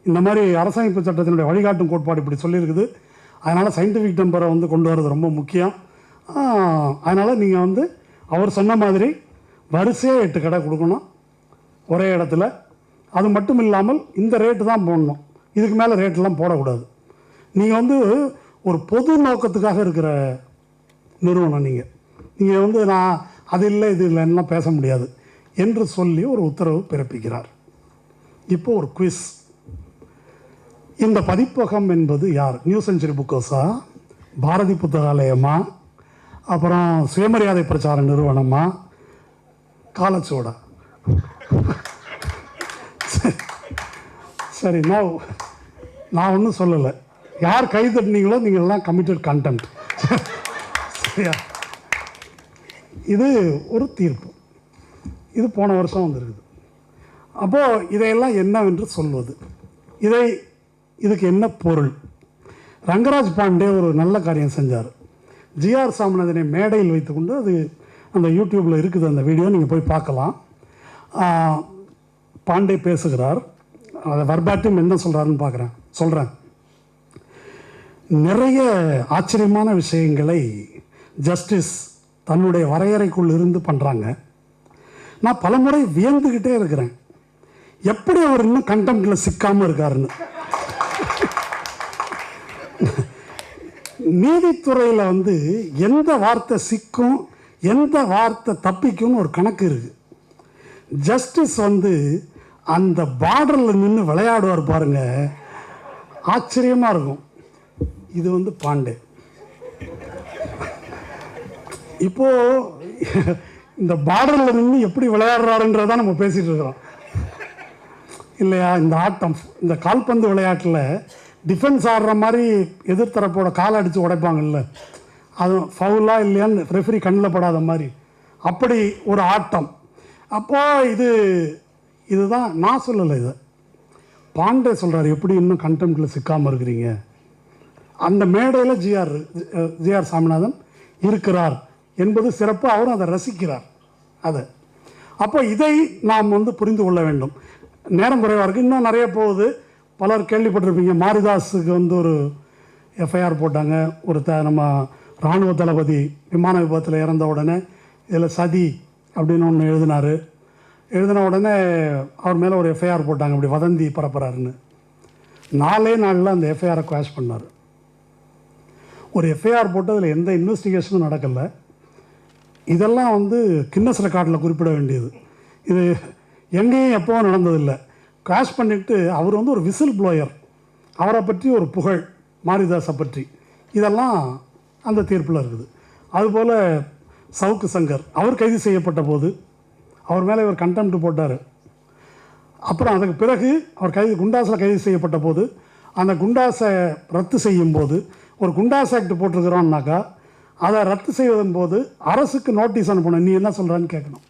இந்த மாதிரி அரசமைப்பு சட்டத்தினுடைய வழிகாட்டும் கோட்பாடு இப்படி சொல்லியிருக்குது. அதனால் சயின்டிஃபிக் டெம்பரை வந்து கொண்டு வரது ரொம்ப முக்கியம். அதனால் நீங்கள் வந்து அவர் சொன்ன மாதிரி வரிசையாக 8 கடை கொடுக்கணும் ஒரே இடத்துல. அது மட்டும் இல்லாமல் இந்த ரேட்டு தான் போடணும், இதுக்கு மேலே ரேட்டெல்லாம் போடக்கூடாது. நீங்கள் வந்து ஒரு பொது நோக்கத்துக்காக இருக்கிற நிறுவனம், நீங்கள் வந்து நான் அது இல்லை இது இல்லைன்னா பேச முடியாது என்று சொல்லி ஒரு உத்தரவு பிறப்பிக்கிறார். இப்போ ஒரு குவிஸ். இந்த பதிப்பகம் என்பது யார்? நியூ செஞ்சுரி புக் ஹவுஸா, பாரதி புத்தகாலயமா, அப்புறம் சுயமரியாதை பிரச்சார நிறுவனமா, காலச்சுவடா? சரி, நான் ஒன்றும் சொல்லலை. யார் கை தட்டினீங்களோ நீங்கள்லாம் கமிட்டட் கண்டெம்ட். சரியா? இது ஒரு தீர்ப்பு. இது போன வருஷம் வந்துருக்குது. அப்போது இதையெல்லாம் என்னவென்று சொல்வது? இதுக்கு என்ன பொருள்? ரங்கராஜ் பாண்டே ஒரு நல்ல காரியம் செஞ்சார். ஜிஆர் சாமிநாதனை மேடையில் வைத்துக்கொண்டு, அது அந்த யூடியூப்பில் இருக்குது அந்த வீடியோ, நீங்கள் போய் பார்க்கலாம். பாண்டே பேசுகிறார். அதை வர்பாட்டும் என்ன சொல்கிறாருன்னு சொல்கிறேன். நிறைய ஆச்சரியமான விஷயங்களை ஜஸ்டிஸ் தன்னுடைய வரையறைக்குள் இருந்து பண்ணுறாங்க. நான் பலமுறை வியந்துக்கிட்டே இருக்கிறேன், எப்படி அவர் இன்னும் கண்டெம்ட்டில் சிக்காமல் இருக்காருன்னு. நீதித்துறையில் வந்து எந்த வார்த்தை சிக்கும், எந்த வார்த்தை தப்பிக்கும்னு ஒரு கணக்கு இருக்குது. ஜஸ்டிஸ் வந்து அந்த பார்டரில் நின்று விளையாடுவார் பாருங்க, ஆச்சரியமாக இருக்கும். இது வந்து பாண்டே. இப்போது இந்த பார்டரில் நின்று எப்படி விளையாடுறாருன்றதான் நம்ம பேசிகிட்டு இருக்கிறோம் இல்லையா? இந்த ஆட்டம், இந்த கால்பந்து விளையாட்டில் டிஃபென்ஸ் ஆடுற மாதிரி எதிர்த்தரப்போட காலை அடித்து உடைப்பாங்கல்ல, அது ஃபவுலா இல்லையான்னு ரெஃப்ரி கண்ணில் படாத மாதிரி, அப்படி ஒரு ஆட்டம். அப்போது இதுதான் நான் சொல்லலை, இதை பாண்டே சொல்கிறார். எப்படி இன்னும் கண்டெம்ட்டில் சிக்காமல் இருக்கிறீங்க? அந்த மேடையில் ஜிஆர் சாமிநாதன் இருக்கிறார் என்பது சிறப்பு. அவரும் அதை ரசிக்கிறார். அப்போ இதை நாம் வந்து புரிந்து கொள்ள வேண்டும். நேரம் குறைவாக இருக்குது, இன்னும் நிறைய போகுது. பலர் கேள்விப்பட்டிருப்பீங்க, மாரிதாஸுக்கு வந்து ஒரு எஃப்ஐஆர் போட்டாங்க. நம்ம இராணுவ தளபதி விமான விபத்தில் இறந்த உடனே இதில் சதி அப்படின்னு ஒன்று எழுதின உடனே அவர் மேலே ஒரு எஃப்ஐஆர் போட்டாங்க, அப்படி வதந்தி பரப்புறாருன்னு. 4 நாளில் அந்த எஃப்ஐஆரை குவாஷ் பண்ணார். ஒரு எஃப்ஐஆர் போட்டு அதில் எந்த இன்வெஸ்டிகேஷனும் நடக்கலை. இதெல்லாம் வந்து கின்னஸ் ரெக்கார்டில் குறிப்பிட வேண்டியது. இது எங்கேயும் எப்போவும் நடந்ததில்லை. குவாஷ் பண்ணிவிட்டு அவர் வந்து ஒரு விசில் ப்ளோயர், அவரை பற்றி ஒரு புகழ், மாரிதாஸை பற்றி, இதெல்லாம் அந்த தீர்ப்பில் இருக்குது. அதுபோல் சவுக்கு சங்கர் அவர் கைது செய்யப்பட்ட போது அவர் மேலே இவர் கண்டெம்ட் போட்டார். அப்புறம் அதுக்கு பிறகு அவர் குண்டாஸில் கைது செய்யப்பட்ட போது அந்த குண்டாஸை ரத்து செய்யும் போது ஒரு குண்டாஸ் ஆக்ட் போட்டிருக்கிறோம்னாக்கா அதை ரத்து செய்வதன் போது அரசுக்கு நோட்டீஸ் அனுப்பணும், நீ என்ன சொல்கிறான்னு கேட்கணும்.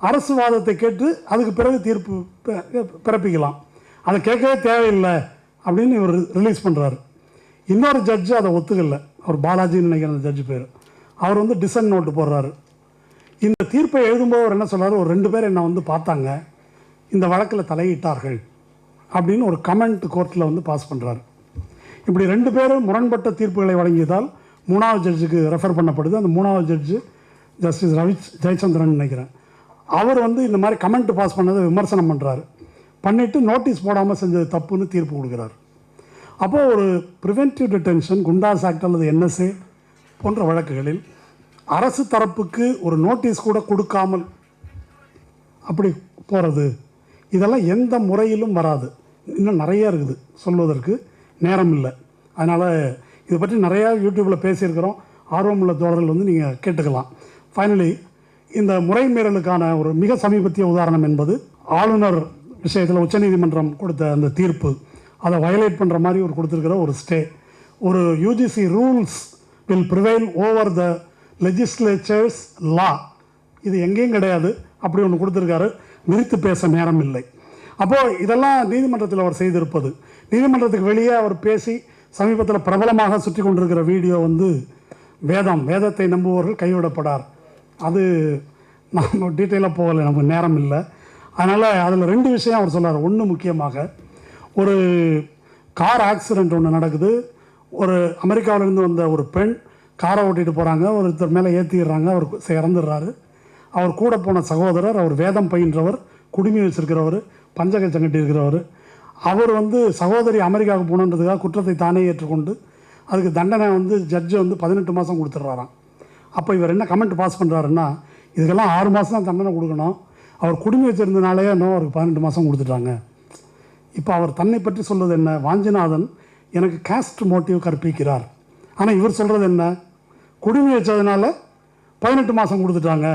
அரசு வாதத்தை கேட்டு அதுக்கு பிறகு தீர்ப்பு பிறப்பிக்கலாம். அதை கேட்கவே தேவையில்லை அப்படின்னு இவர் ரிலீஸ் பண்ணுறாரு. இன்னொரு ஜட்ஜு அதை ஒத்துக்கலை, அவர் பாலாஜின்னு நினைக்கிற அந்த ஜட்ஜு பேர். அவர் வந்து டிசன் நோட்டு போடுறாரு. இந்த தீர்ப்பை எழுதும்போது அவர் என்ன சொல்கிறார், ஒரு 2 பேர் என்னை பார்த்தாங்க, இந்த வழக்கில் தலையிட்டார்கள் அப்படின்னு ஒரு கமெண்ட் கோர்ட்டில் பாஸ் பண்ணுறாரு. இப்படி 2 பேரும் முரண்பட்ட தீர்ப்புகளை வழங்கியதால் 3வது ஜட்ஜுக்கு ரெஃபர் பண்ணப்படுது. அந்த 3வது ஜட்ஜு ஜஸ்டிஸ் ரவி ஜெயச்சந்திரன் நினைக்கிறேன். அவர் இந்த மாதிரி கமெண்ட் பாஸ் பண்ணதை விமர்சனம் பண்ணுறாரு. பண்ணிவிட்டு நோட்டீஸ் போடாமல் செஞ்சது தப்புன்னு தீர்ப்பு கொடுக்குறாரு. அப்போது ஒரு ப்ரிவென்டிவ் டிடென்ஷன், குண்டாஸ் ஆக்ட் அல்லது என்எஸ்ஏ போன்ற வழக்குகளில் அரசு தரப்புக்கு ஒரு நோட்டீஸ் கூட கொடுக்காமல் அப்படி போகிறது, இதெல்லாம் எந்த முறையிலும் வராது. இன்னும் நிறைய இருக்குது, சொல்வதற்கு நேரம் இல்லை. அதனால் இதை பற்றி நிறையா யூடியூப்பில் பேசியிருக்கிறோம். ஆர்வமுள்ள தோழர்கள் நீங்கள் கேட்டுக்கலாம். ஃபைனலி இந்த முறைமீறலுக்கான ஒரு மிக சமீபத்திய உதாரணம் என்பது ஆளுநர் விஷயத்தில் உச்சநீதிமன்றம் கொடுத்த அந்த தீர்ப்பு. அதை வயலேட் பண்ணுற மாதிரி ஒரு கொடுத்துருக்கிற ஒரு ஸ்டே. ஒரு UGC rules will prevail over the legislature's law, இது எங்கேயும் கிடையாது. அப்படி ஒன்று கொடுத்துருக்காரு. விரித்து பேச நேரம் இல்லை. அப்போது இதெல்லாம் நீதிமன்றத்தில் அவர் செய்திருப்பது. நீதிமன்றத்துக்கு வெளியே அவர் பேசி சமீபத்தில் பிரபலமாக சுற்றி கொண்டிருக்கிற வீடியோ வேதத்தை நம்புபவர்கள் கைவிடப்படார். அது நம்ம டீட்டெயிலாக போகலை, நமக்கு நேரம் இல்லை. அதனால் அதில் 2 விஷயம் அவர் சொன்னார். ஒன்று, முக்கியமாக ஒரு கார் ஆக்சிடெண்ட் ஒன்று நடக்குது. ஒரு அமெரிக்காவிலேருந்து வந்த ஒரு பெண் காரை ஓட்டிகிட்டு போகிறாங்க, ஒருத்தர் மேலே ஏற்றிடுறாங்க, அவர் இறந்துடுறாரு. அவர் கூட போன சகோதரர், அவர் வேதம் பயின்றவர், குடுமி வச்சுருக்கிறவர், பஞ்சகச்சம் கட்டியிருக்கிறவர். அவர் சகோதரி அமெரிக்காவுக்கு போகணுன்றதுக்காக குற்றத்தை தானே ஏற்றுக்கொண்டு அதுக்கு தண்டனை ஜட்ஜு 18 மாதம் கொடுத்துட்றாராம். அப்போ இவர் என்ன கமெண்ட் பாஸ் பண்ணுறாருன்னா, இதுக்கெல்லாம் 6 மாதம் தான் தண்டனை கொடுக்கணும், அவர் குடுமி வச்சுருந்தனாலே இன்னும் அவருக்கு 18 மாதம் கொடுத்துட்டாங்க. இப்போ அவர் தன்னை பற்றி சொல்வது என்ன, வாஞ்சிநாதன் எனக்கு காஸ்ட் மோட்டிவ் கற்பிக்கிறார். ஆனால் இவர் சொல்கிறது என்ன, குடுமி வச்சதுனால 18 மாதம் கொடுத்துட்டாங்க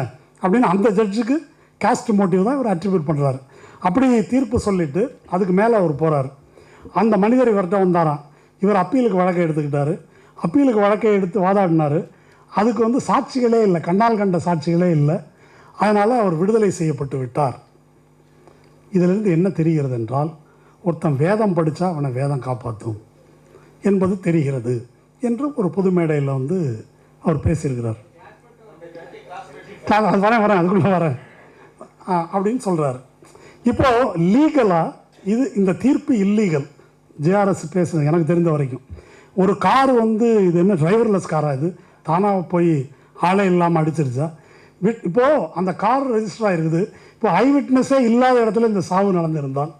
அப்படின்னு அந்த ஜட்ஜுக்கு காஸ்ட் மோட்டிவ் தான் இவர் அட்ரிபியூட் பண்ணுறாரு. அப்படி தீர்ப்பு சொல்லிவிட்டு அதுக்கு மேலே அவர் போகிறார். அந்த மனிதர் இவர்கிட்ட வந்தாராம். இவர் அப்பீலுக்கு வழக்கை எடுத்துக்கிட்டார். அப்பீலுக்கு வழக்கை எடுத்து வாதாடினார். அதுக்கு சாட்சிகளே இல்லை, கண்ணால் கண்ட சாட்சிகளே இல்லை. அதனால் அவர் விடுதலை செய்யப்பட்டு விட்டார். இதிலிருந்து என்ன தெரிகிறது என்றால், ஒருத்தன் வேதம் படித்தா அவனை வேதம் காப்பாற்றும் என்பது தெரிகிறது என்று ஒரு பொது மேடையில் அவர் பேசியிருக்கிறார். அது வரேன் அதுக்குள்ளே வரேன் அப்படின்னு சொல்கிறார். இப்போது லீகலாக இந்த தீர்ப்பு இல்லீகல். ஜேஆர்எஸ் பேசுகிறது எனக்கு தெரிந்த வரைக்கும். ஒரு கார் இது என்ன டிரைவர்லெஸ் காராக, இது தானாக போய் ஆளே இல்லாமல் அடிச்சிருச்சா? இப்போது அந்த கார் ரெஜிஸ்டர் ஆகிருக்குது. இப்போ ஐ விட்னஸே இல்லாத இடத்துல இந்த சாவு நடந்திருந்தால்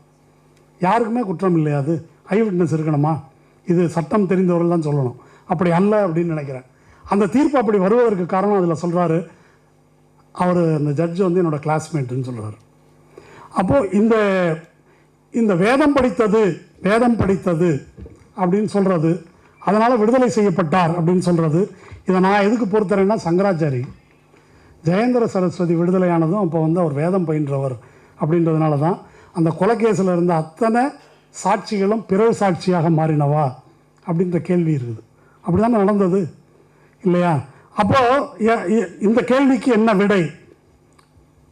யாருக்குமே குற்றம் இல்லையாது. ஐ விட்னஸ் இருக்கணுமா? இது சட்டம் தெரிந்தவர்கள் தான் சொல்லணும். அப்படி அல்ல அப்படின்னு நினைக்கிறேன். அந்த தீர்ப்பு அப்படி வருவதற்கு காரணம் அதில் சொல்கிறாரு, அவர் அந்த ஜட்ஜு என்னோடய கிளாஸ்மேட்டுன்னு சொல்கிறார். அப்போது இந்த வேதம் படித்தது அப்படின்னு சொல்கிறது, அதனால் விடுதலை செய்யப்பட்டார் அப்படின்னு சொல்கிறது, இதை நான் எதுக்கு பொறுத்தரேன்னா, சங்கராச்சாரி ஜெயேந்திர சரஸ்வதி விடுதலையானதும் அப்போ அவர் வேதம் பயின்றவர் அப்படின்றதுனால தான் அந்த கொலைக்கேசில் இருந்த அத்தனை சாட்சிகளும் பிறகு சாட்சியாக மாறினவா அப்படின்ற கேள்வி இருக்குது. அப்படி தானே நடந்தது இல்லையா? அப்போது இந்த கேள்விக்கு என்ன விடை?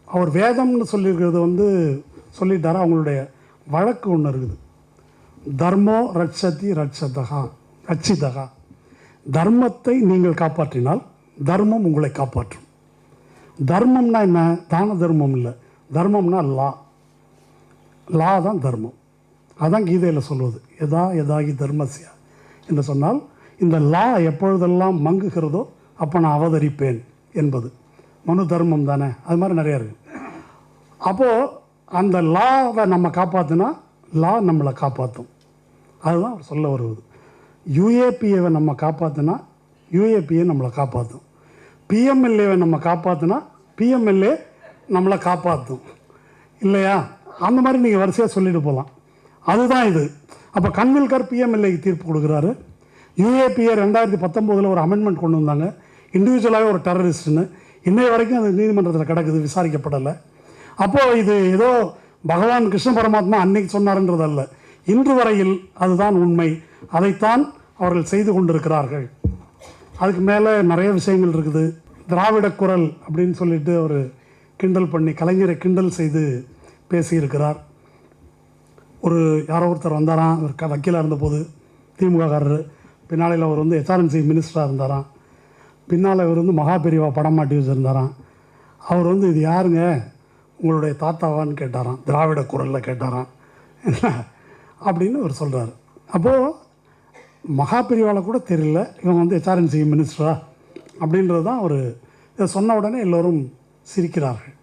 அவர் வேதம்னு சொல்லியிருக்கிறது சொல்லிட்டார். அவங்களுடைய வழக்கு ஒன்று இருக்குது, தர்மோ ரட்சதி ரட்சிதகா. தர்மத்தை நீங்கள் காப்பாற்றினால் தர்மம் உங்களை காப்பாற்றும். தர்மம்னா என்ன? தான தர்மம் இல்லை, தர்மம்னா லா தான் தர்மம். அதான் கீதையில் சொல்வது, யதாகி தர்மஸ்யா என்று சொன்னால், இந்த லா எப்பொழுதெல்லாம் மங்குகிறதோ அப்போ நான் அவதரிப்பேன் என்பது மனு தர்மம் தானே. அது மாதிரி நிறையா இருக்குது. அப்போது அந்த லாவை நம்ம காப்பாற்றினா லா நம்மளை காப்பாற்றும். அதுதான் அவர் சொல்ல வருவது. யூஏபிஏவை நம்ம காப்பாற்றினா யூஏபிஏ நம்மளை காப்பாற்றும். பிஎம்எல்ஏவை நம்ம காப்பாற்றினா பிஎம்எல்ஏ நம்மளை காப்பாற்றும் இல்லையா? அந்த மாதிரி நீங்கள் வரிசையாக சொல்லிட்டு போகலாம். அதுதான் இது. அப்போ கன்வில்கர் பிஎம்எல்ஏக்கு தீர்ப்பு கொடுக்குறாரு. யூஏபிஏ 2019 ஒரு அமெண்ட்மெண்ட் கொண்டு வந்தாங்க, இண்டிவிஜுவலாகவே ஒரு டெரரிஸ்ட்னு. இன்றைய வரைக்கும் அது நீதிமன்றத்தில் கிடக்குது, விசாரிக்கப்படலை. அப்போது இது ஏதோ பகவான் கிருஷ்ண பரமாத்மா அன்னைக்கு சொன்னார்ன்றதல்ல, இன்று வரையில் அதுதான் உண்மை. அதைத்தான் அவர்கள் செய்து கொண்டிருக்கிறார்கள். அதுக்கு மேலே நிறைய விஷயங்கள் இருக்குது. திராவிட குரல் அப்படின்னு சொல்லிட்டு அவர் கிண்டல் பண்ணி கலைஞரை கிண்டல் செய்து பேசியிருக்கிறார். யாரோ ஒருத்தர் வந்தாராம், அவர் வக்கீலாக இருந்தபோது திமுககாரர். பின்னாளில் அவர் ஹெச்ஆர்என்சி மினிஸ்டராக இருந்தாராம். பின்னால் இவர் மகா பெரியவா படம் மாட்டி வச்சுருந்தாராம். அவர் இது யாருங்க, உங்களுடைய தாத்தாவான்னு கேட்டாராம், திராவிட குரலில் கேட்டாராம். என்ன அப்படின்னு அவர் சொல்கிறார். அப்போது மகா பெரியவாவில் கூட தெரியல இவங்க ஹெச்ஆர்என்சி மினிஸ்டரா அப்படின்றது தான் அவர் இதை சொன்ன உடனே எல்லோரும் சிரிக்கிறார்கள்.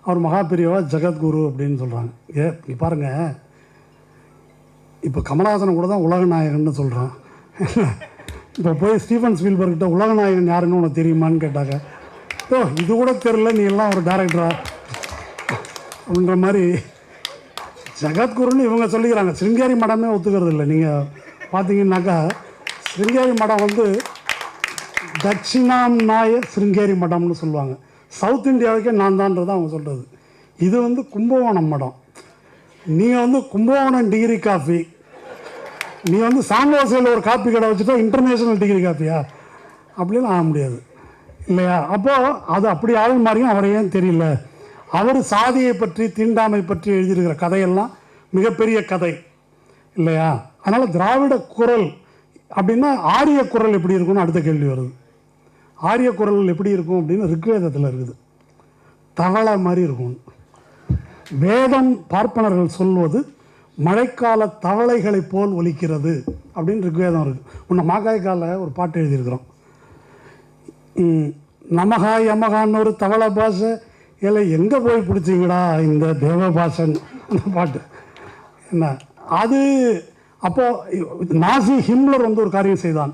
அவர் மகா பெரியவா ஜெகத்குரு அப்படின்னு சொல்கிறாங்க. நீ பாருங்கள், இப்போ கமலஹாசனை கூட தான் உலகநாயகன்னு சொல்கிறான். இப்போ போய் ஸ்டீஃபன் ஸ்பீல்பர்கிட்ட உலகநாயகன் யாருன்னு உனக்கு தெரியுமான்னு கேட்டாங்க. இது கூட தெரில, நீ எல்லாம் ஒரு டைரக்டரா அப்படின்ற மாதிரி ஜெகத்குருன்னு இவங்க சொல்லிக்கிறாங்க. சிருங்கேரி மடமே ஒத்துக்கிறது இல்லை. நீங்கள் பார்த்தீங்கன்னாக்கா சிருங்கேரி மடம் தட்சிணாம்நாய சிருங்கேரி மடம்னு சொல்லுவாங்க. சவுத் இந்தியாவுக்கே நான் தான்றது அவங்க சொல்கிறது. இது கும்பகோணம் மடம். நீங்கள் கும்பகோணம் டிகிரி காஃபி, நீ சாங்கோசையில் ஒரு காப்பி கடை வச்சுட்டா இன்டர்நேஷ்னல் டிகிரி காப்பியா அப்படின்னு ஆக முடியாது இல்லையா? அப்போது அது அப்படி ஆள் மாதிரியும் அவரை ஏன் தெரியல. அவர் சாதியை பற்றி தீண்டாமை பற்றி எழுதியிருக்கிற கதையெல்லாம் மிகப்பெரிய கதை இல்லையா? அதனால் திராவிட குரல் அப்படின்னா ஆரிய குரல் எப்படி இருக்கும்னு அடுத்த கேள்வி வருது. ஆரிய குரல் எப்படி இருக்கும் அப்படின்னு ரிக்வேதத்தில் இருக்குது. தவளை மாதிரி இருக்கும். வேதம் பார்ப்பனர்கள் சொல்வது மழைக்கால தவளைகளை போல் ஒலிக்கிறது அப்படின்னு ரிக்வேதம் இருக்குது. உன்னை மாகாய்க்கால ஒரு பாட்டு எழுதியிருக்கிறோம். நமகா யமகான்னு ஒரு தவளை பாஷை இல்லை, எங்கே போய் பிடிச்சிங்கடா இந்த தேவ பாஷன் அந்த பாட்டு என்ன அது. அப்போது நாசி ஹிம்லர் ஒரு காரியம் செய்தான்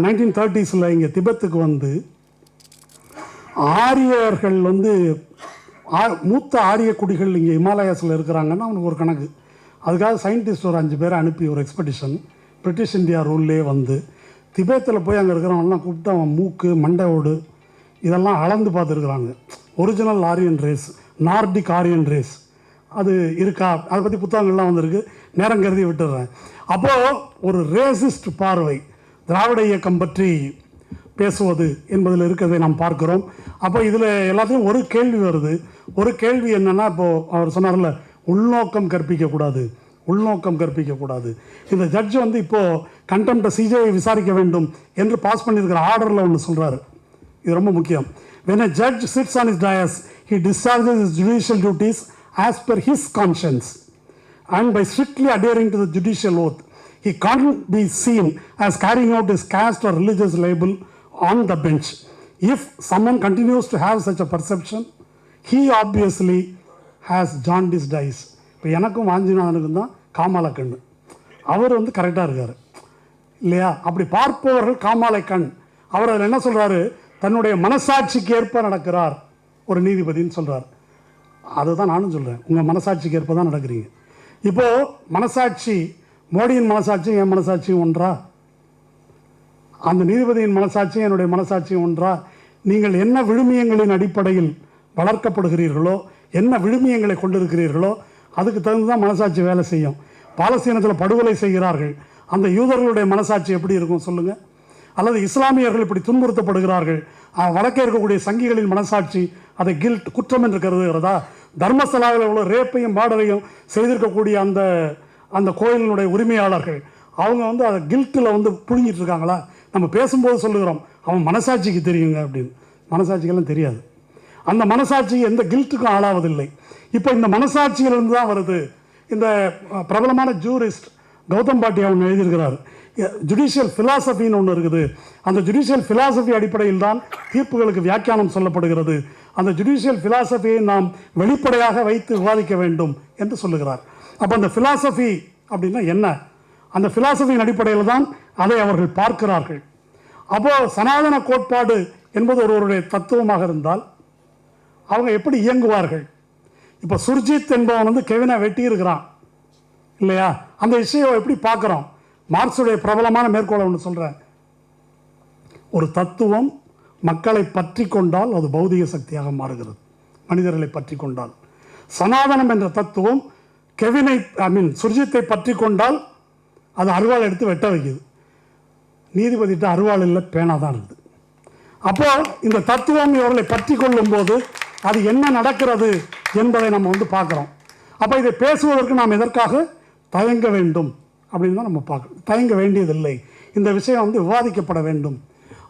1930s. இங்கே திபெத்துக்கு ஆரியர்கள் மூத்த ஆரிய குடிகள் இங்கே இமாலயாஸில் இருக்கிறாங்கன்னு அவனுக்கு ஒரு கணக்கு. அதுக்காக சயின்டிஸ்ட் ஒரு 5 பேரை அனுப்பி ஒரு எக்ஸ்பெடிஷன் பிரிட்டிஷ் இந்தியா ரூல்லே திபேத்தில் போய் அங்கே இருக்கிறவங்கலாம் கூப்பிட்டு அவன் மூக்கு மண்டையோடு இதெல்லாம் அளந்து பார்த்துருக்குறாங்க. Original Aryan race, Nordic Aryan race அது இருக்கா, அதை பற்றி புத்தகங்கள்லாம் வந்திருக்கு. நேரம் கருதி விட்டுடுறேன். அப்போது ஒரு ரேசிஸ்ட் பார்வை திராவிட இயக்கம் பற்றி பேசுவது என்பதில் இருக்கிறதை நாம் பார்க்குறோம். அப்போ இதில் எல்லாத்தையும் ஒரு கேள்வி வருது. ஒரு கேள்வி என்னென்னா, இப்போது அவர் சொன்னார்ல, உள்நோக்கம் கற்பிக்கக்கூடாது, உள்நோக்கம் கற்பிக்கக்கூடாது. இந்த ஜட்ஜ் இப்போது கண்டெம்ட்டை சிஜேஐ விசாரிக்க வேண்டும் என்று பாஸ் பண்ணியிருக்கிற ஆர்டரில் ஒன்று சொல்கிறாரு. இது ரொம்ப முக்கியம். When a judge sits on his dais, he discharges his judicial duties as per his conscience and by strictly adhering to the judicial oath. He can't be seen as carrying out his caste or religious label on the bench. If someone continues to have such a perception, he obviously has jaundiced eyes. இப்போ எனக்கும் வாஞ்சிநாதனுக்கும் தான் காமாலை கண். அவர் கரெக்டாக இருக்கார் இல்லையா? அப்படி பார்ப்பவர்கள் காமாலை கண். அவர் அதில் என்ன சொல்கிறாரு, தன்னுடைய மனசாட்சிக்கு ஏற்ப நடக்கிறார் ஒரு நீதிபதினு சொல்கிறார். அதுதான் நானும் சொல்கிறேன், உங்கள் மனசாட்சிக்கு ஏற்ப தான் நடக்கிறீங்க. இப்போது மனசாட்சி, மோடியின் மனசாட்சியும் என் மனசாட்சியும் ஒன்றா? அந்த நீதிபதியின் மனசாட்சியும் என்னுடைய மனசாட்சியும் ஒன்றா? நீங்கள் என்ன விழுமியங்களின் அடிப்படையில் வளர்க்கப்படுகிறீர்களோ, என்ன விழுமியங்களை கொண்டிருக்கிறீர்களோ அதுக்கு தகுந்து தான் மனசாட்சி வேலை செய்யும். பாலஸ்தீனத்தில் படுகொலை செய்கிறார்கள், அந்த யூதர்களுடைய மனசாட்சி எப்படி இருக்கும் சொல்லுங்கள்? அல்லது இஸ்லாமியர்கள் இப்படி துன்புறுத்தப்படுகிறார்கள், வடக்கே இருக்கக்கூடிய சங்கிகளின் மனசாட்சி அதை கில்ட், குற்றம் என்று கருதுகிறதா? தர்மஸ்தலாவில் உள்ள ரேப்பையும் பாடலையும் செய்திருக்கக்கூடிய அந்த கோயிலினுடைய உரிமையாளர்கள் அவங்க அதை கில்ட்டில் புழுங்கிட்டு இருக்காங்களா? நம்ம பேசும்போது சொல்லுகிறோம் அவன் மனசாட்சிக்கு தெரியுங்க அப்படின்னு. மனசாட்சிக்கெல்லாம் தெரியாது. அந்த மனசாட்சி எந்த கில்ட்டுக்கும் ஆளாவதில்லை. இப்போ இந்த மனசாட்சியிலிருந்து தான் வருது. இந்த பிரபலமான ஜூரிஸ்ட் கௌதம் பாட்டியா ஒன்று எழுதியிருக்கிறார். ஜுடிஷியல் ஃபிலாசபின்னு ஒன்று இருக்குது. அந்த ஜுடிஷியல் ஃபிலாசபி அடிப்படையில் தான் தீர்ப்புகளுக்கு வியாக்கியானம் சொல்லப்படுகிறது. அந்த ஜுடிஷியல் ஃபிலாசபியை நாம் வெளிப்படையாக வைத்து விவாதிக்க வேண்டும் என்று சொல்லுகிறார். அப்போ அந்த ஃபிலாசபி அப்படின்னா என்ன? அந்த ஃபிலாசபியின் அடிப்படையில் தான் அதை அவர்கள் பார்க்கிறார்கள். அப்போது சனாதன கோட்பாடு என்பது ஒருவருடைய தத்துவமாக இருந்தால் அவங்க எப்படி இயங்குவார்கள்? இப்போ சுர்ஜித் என்பவன் கெவினை வெட்டி இருக்கிறான் இல்லையா? அந்த விஷயம் எப்படி பார்க்குறோம்? மார்க்ஸுடைய பிரபலமான மேற்கோளை ஒன்று சொல்கிறேன். ஒரு தத்துவம் மக்களை பற்றி கொண்டால் அது பௌதிக சக்தியாக மாறுகிறது. மனிதர்களை பற்றி கொண்டால் சனாதனம் என்ற தத்துவம் சுர்ஜித்தை பற்றி கொண்டால் அது அருவாள் எடுத்து வெட்ட வைக்குது. நீதிபதிட்ட அருவாள் இல்லை, பேனா தான் இருக்குது. அப்போ இந்த தத்துவம் இவர்களை பற்றி கொள்ளும் போது அது என்ன நடக்கிறது என்பதை நம்ம பார்க்குறோம். அப்போ இதை பேசுவதற்கு நாம் எதற்காக தயங்க வேண்டும் அப்படின்னு தான் நம்ம பார்க்கணும். தயங்க வேண்டியதில்லை. இந்த விஷயம் விவாதிக்கப்பட வேண்டும்.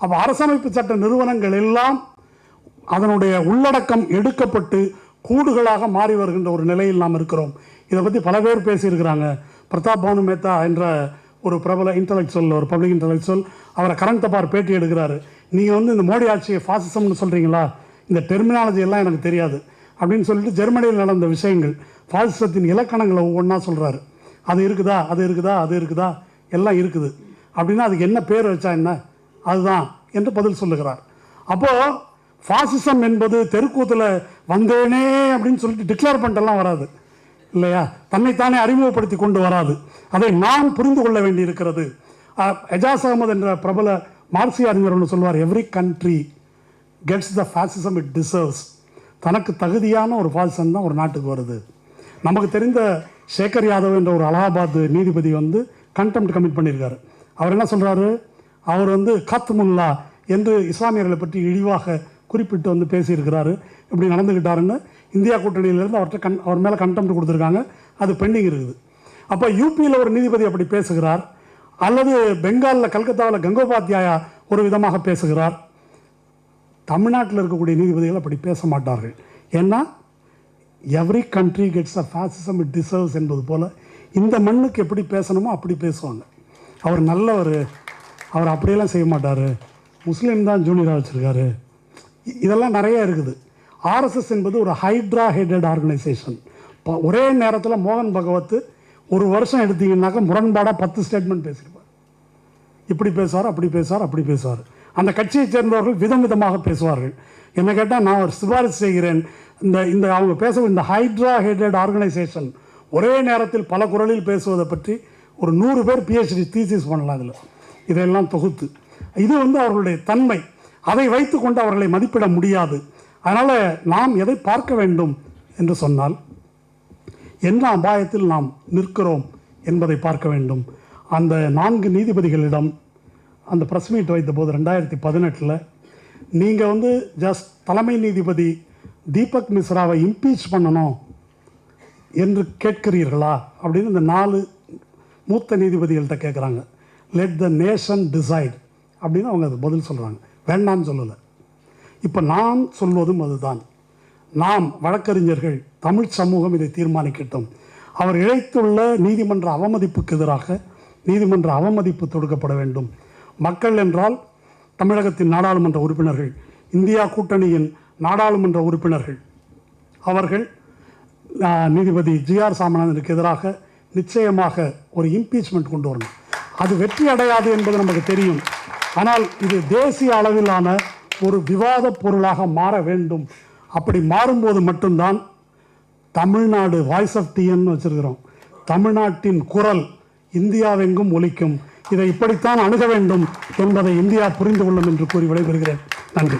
அப்போ அரசமைப்பு சட்ட நிறுவனங்கள் எல்லாம் அதனுடைய உள்ளடக்கம் எடுக்கப்பட்டு கூடுகளாக மாறி வருகின்ற ஒரு நிலையில் நாம் இருக்கிறோம். இதை பற்றி பல பேர் பேசியிருக்கிறாங்க. பிரதாப் பானு மேத்தா என்ற ஒரு பிரபல இன்டலெக்சுவல், ஒரு பப்ளிக் இன்டலெக்சுவல், அவரை கரண் தபார் பேட்டி எடுக்கிறாரு. நீங்கள் இந்த மோடி ஆட்சியை ஃபாசிசம்னு சொல்கிறீங்களா, இந்த டெர்மினாலஜி எல்லாம் எனக்கு தெரியாது அப்படின்னு சொல்லிட்டு ஜெர்மனியில் நடந்த விஷயங்கள், ஃபாசிசத்தின் இலக்கணங்களை ஒவ்வொன்றா சொல்கிறாரு. அது இருக்குதா, அது இருக்குதா, அது இருக்குதா, எல்லாம் இருக்குது அப்படின்னா அதுக்கு என்ன பேர் வச்சா என்ன, அதுதான் என்று பதில் சொல்லுகிறார். அப்போது ஃபாசிசம் என்பது தெருக்கூத்தில் வந்தேனே அப்படின்னு சொல்லிட்டு டிக்ளேர் பண்ணிட்டெல்லாம் வராது இல்லையா, தன்னைத்தானே அறிமுகப்படுத்தி கொண்டு வராது. அதை நாம் புரிந்து கொள்ள வேண்டி இருக்கிறது. எஜாஸ் அகமது என்ற பிரபல மார்க்சிய அறிஞர் ஒன்று சொல்வார், every country gets the fascism it deserves. தனக்கு தகுதியான ஒரு ஃபாசிசம் தான் ஒரு நாட்டுக்கு வருது. நமக்கு தெரிந்த சேகர் யாதவ் என்ற ஒரு அலகாபாத் நீதிபதி கண்டெம்ட் கமிட் பண்ணியிருக்காரு. அவர் என்ன சொல்கிறாரு, அவர் காத்துமுல்லா என்று இஸ்லாமியர்களை பற்றி இழிவாக குறிப்பிட்டு பேசியிருக்கிறாரு. இப்படி நடந்துக்கிட்டாருன்னு இந்தியா கூட்டணியிலேருந்து அவர் மேலே கண்டெம்ட் கொடுத்துருக்காங்க. அது பெண்டிங் இருக்குது. அப்போ யூபியில் ஒரு நீதிபதி அப்படி பேசுகிறார், அல்லது பெங்காலில் கல்கத்தாவில் கங்கோபாத்யாயா ஒரு விதமாக பேசுகிறார். தமிழ்நாட்டில் இருக்கக்கூடிய நீதிபதிகள் அப்படி பேச மாட்டார்கள். ஏன்னா every country gets a fascism it deserves என்பது போல் இந்த மண்ணுக்கு எப்படி பேசணுமோ அப்படி பேசுவாங்க. அவர் நல்லவர், அவர் அப்படியெல்லாம் செய்ய மாட்டார், முஸ்லீம் தான் ஜூனியராக வச்சுருக்காரு, இதெல்லாம் நிறைய இருக்குது. ஆர்எஸ்எஸ் என்பது ஒரு ஹைட்ரா ஹெடட் ஆர்கனைசேஷன். ஒரே நேரத்தில் மோகன் பகவத் ஒரு வருஷம் எடுத்தீங்கன்னாக்கா முரண்பாடாக 10 ஸ்டேட்மெண்ட் பேசியிருப்பார். இப்படி பேசுவார், அப்படி பேசுவார், அப்படி பேசுவார். அந்த கட்சியைச் சேர்ந்தவர்கள் விதம் விதமாக பேசுவார்கள். என்ன கேட்டால் நான் ஒரு சிபாரிசு செய்கிறேன், இந்த அவங்க பேச இந்த ஹைட்ரா ஹெடட் ஆர்கனைசேஷன் ஒரே நேரத்தில் பல குரலில் பேசுவதை பற்றி ஒரு 100 பேர் பிஹெச்டி தீசிஸ் பண்ணலாம். இதில் இதெல்லாம் தொகுத்து இது அவர்களுடைய தன்மை. அதை வைத்து கொண்டு அவர்களை மதிப்பிட முடியாது. அதனால் நாம் எதை பார்க்க வேண்டும் என்று சொன்னால் என்ன அபாயத்தில் நாம் நிற்கிறோம் என்பதை பார்க்க வேண்டும். அந்த 4 நீதிபதிகளிடம் அந்த ப்ரெஸ் மீட் வைத்த போது 2018 நீங்கள் ஜஸ்ட் தலைமை நீதிபதி தீபக் மிஸ்ராவை இம்பீச் பண்ணணும் என்று கேட்கிறீர்களா அப்படின்னு இந்த 4 மூத்த நீதிபதிகள்கிட்ட கேட்குறாங்க. லெட் த நேஷன் டிசைட் அப்படின்னு அவங்க அது பதில் சொல்கிறாங்க. வேண்டான்னு சொல்லலை. இப்போ நான் சொல்வதும் அதுதான். நாம் வழக்கறிஞர்கள், தமிழ் சமூகம் இதை தீர்மானிக்கட்டும். அவர் இழைத்துள்ள நீதிமன்ற அவமதிப்புக்கு எதிராக நீதிமன்ற அவமதிப்பு தொடுக்கப்பட வேண்டும். மக்கள் என்றால் தமிழகத்தின் நாடாளுமன்ற உறுப்பினர்கள், இந்தியா கூட்டணியின் நாடாளுமன்ற உறுப்பினர்கள், அவர்கள் நீதிபதி ஜிஆர் சாமிநாதனுக்கு எதிராக நிச்சயமாக ஒரு இம்பீச்மெண்ட் கொண்டு வரணும். அது வெற்றி அடையாது என்பது நமக்கு தெரியும். ஆனால் இது தேசிய அளவிலான ஒரு விவாத பொருளாக மாற வேண்டும். அப்படி மாறும்போது மட்டும்தான் தமிழ்நாடு வாய்ஸ் ஆஃப் டிஎன்னு வச்சிருக்கிறோம், தமிழ்நாட்டின் குரல் இந்தியாவெங்கும் ஒலிக்கும். இதை இப்படித்தான் அணுக வேண்டும் என்பதை இந்தியா புரிந்து கொள்ளும் என்று கூறி விடைபெறுகிறேன். நன்றி.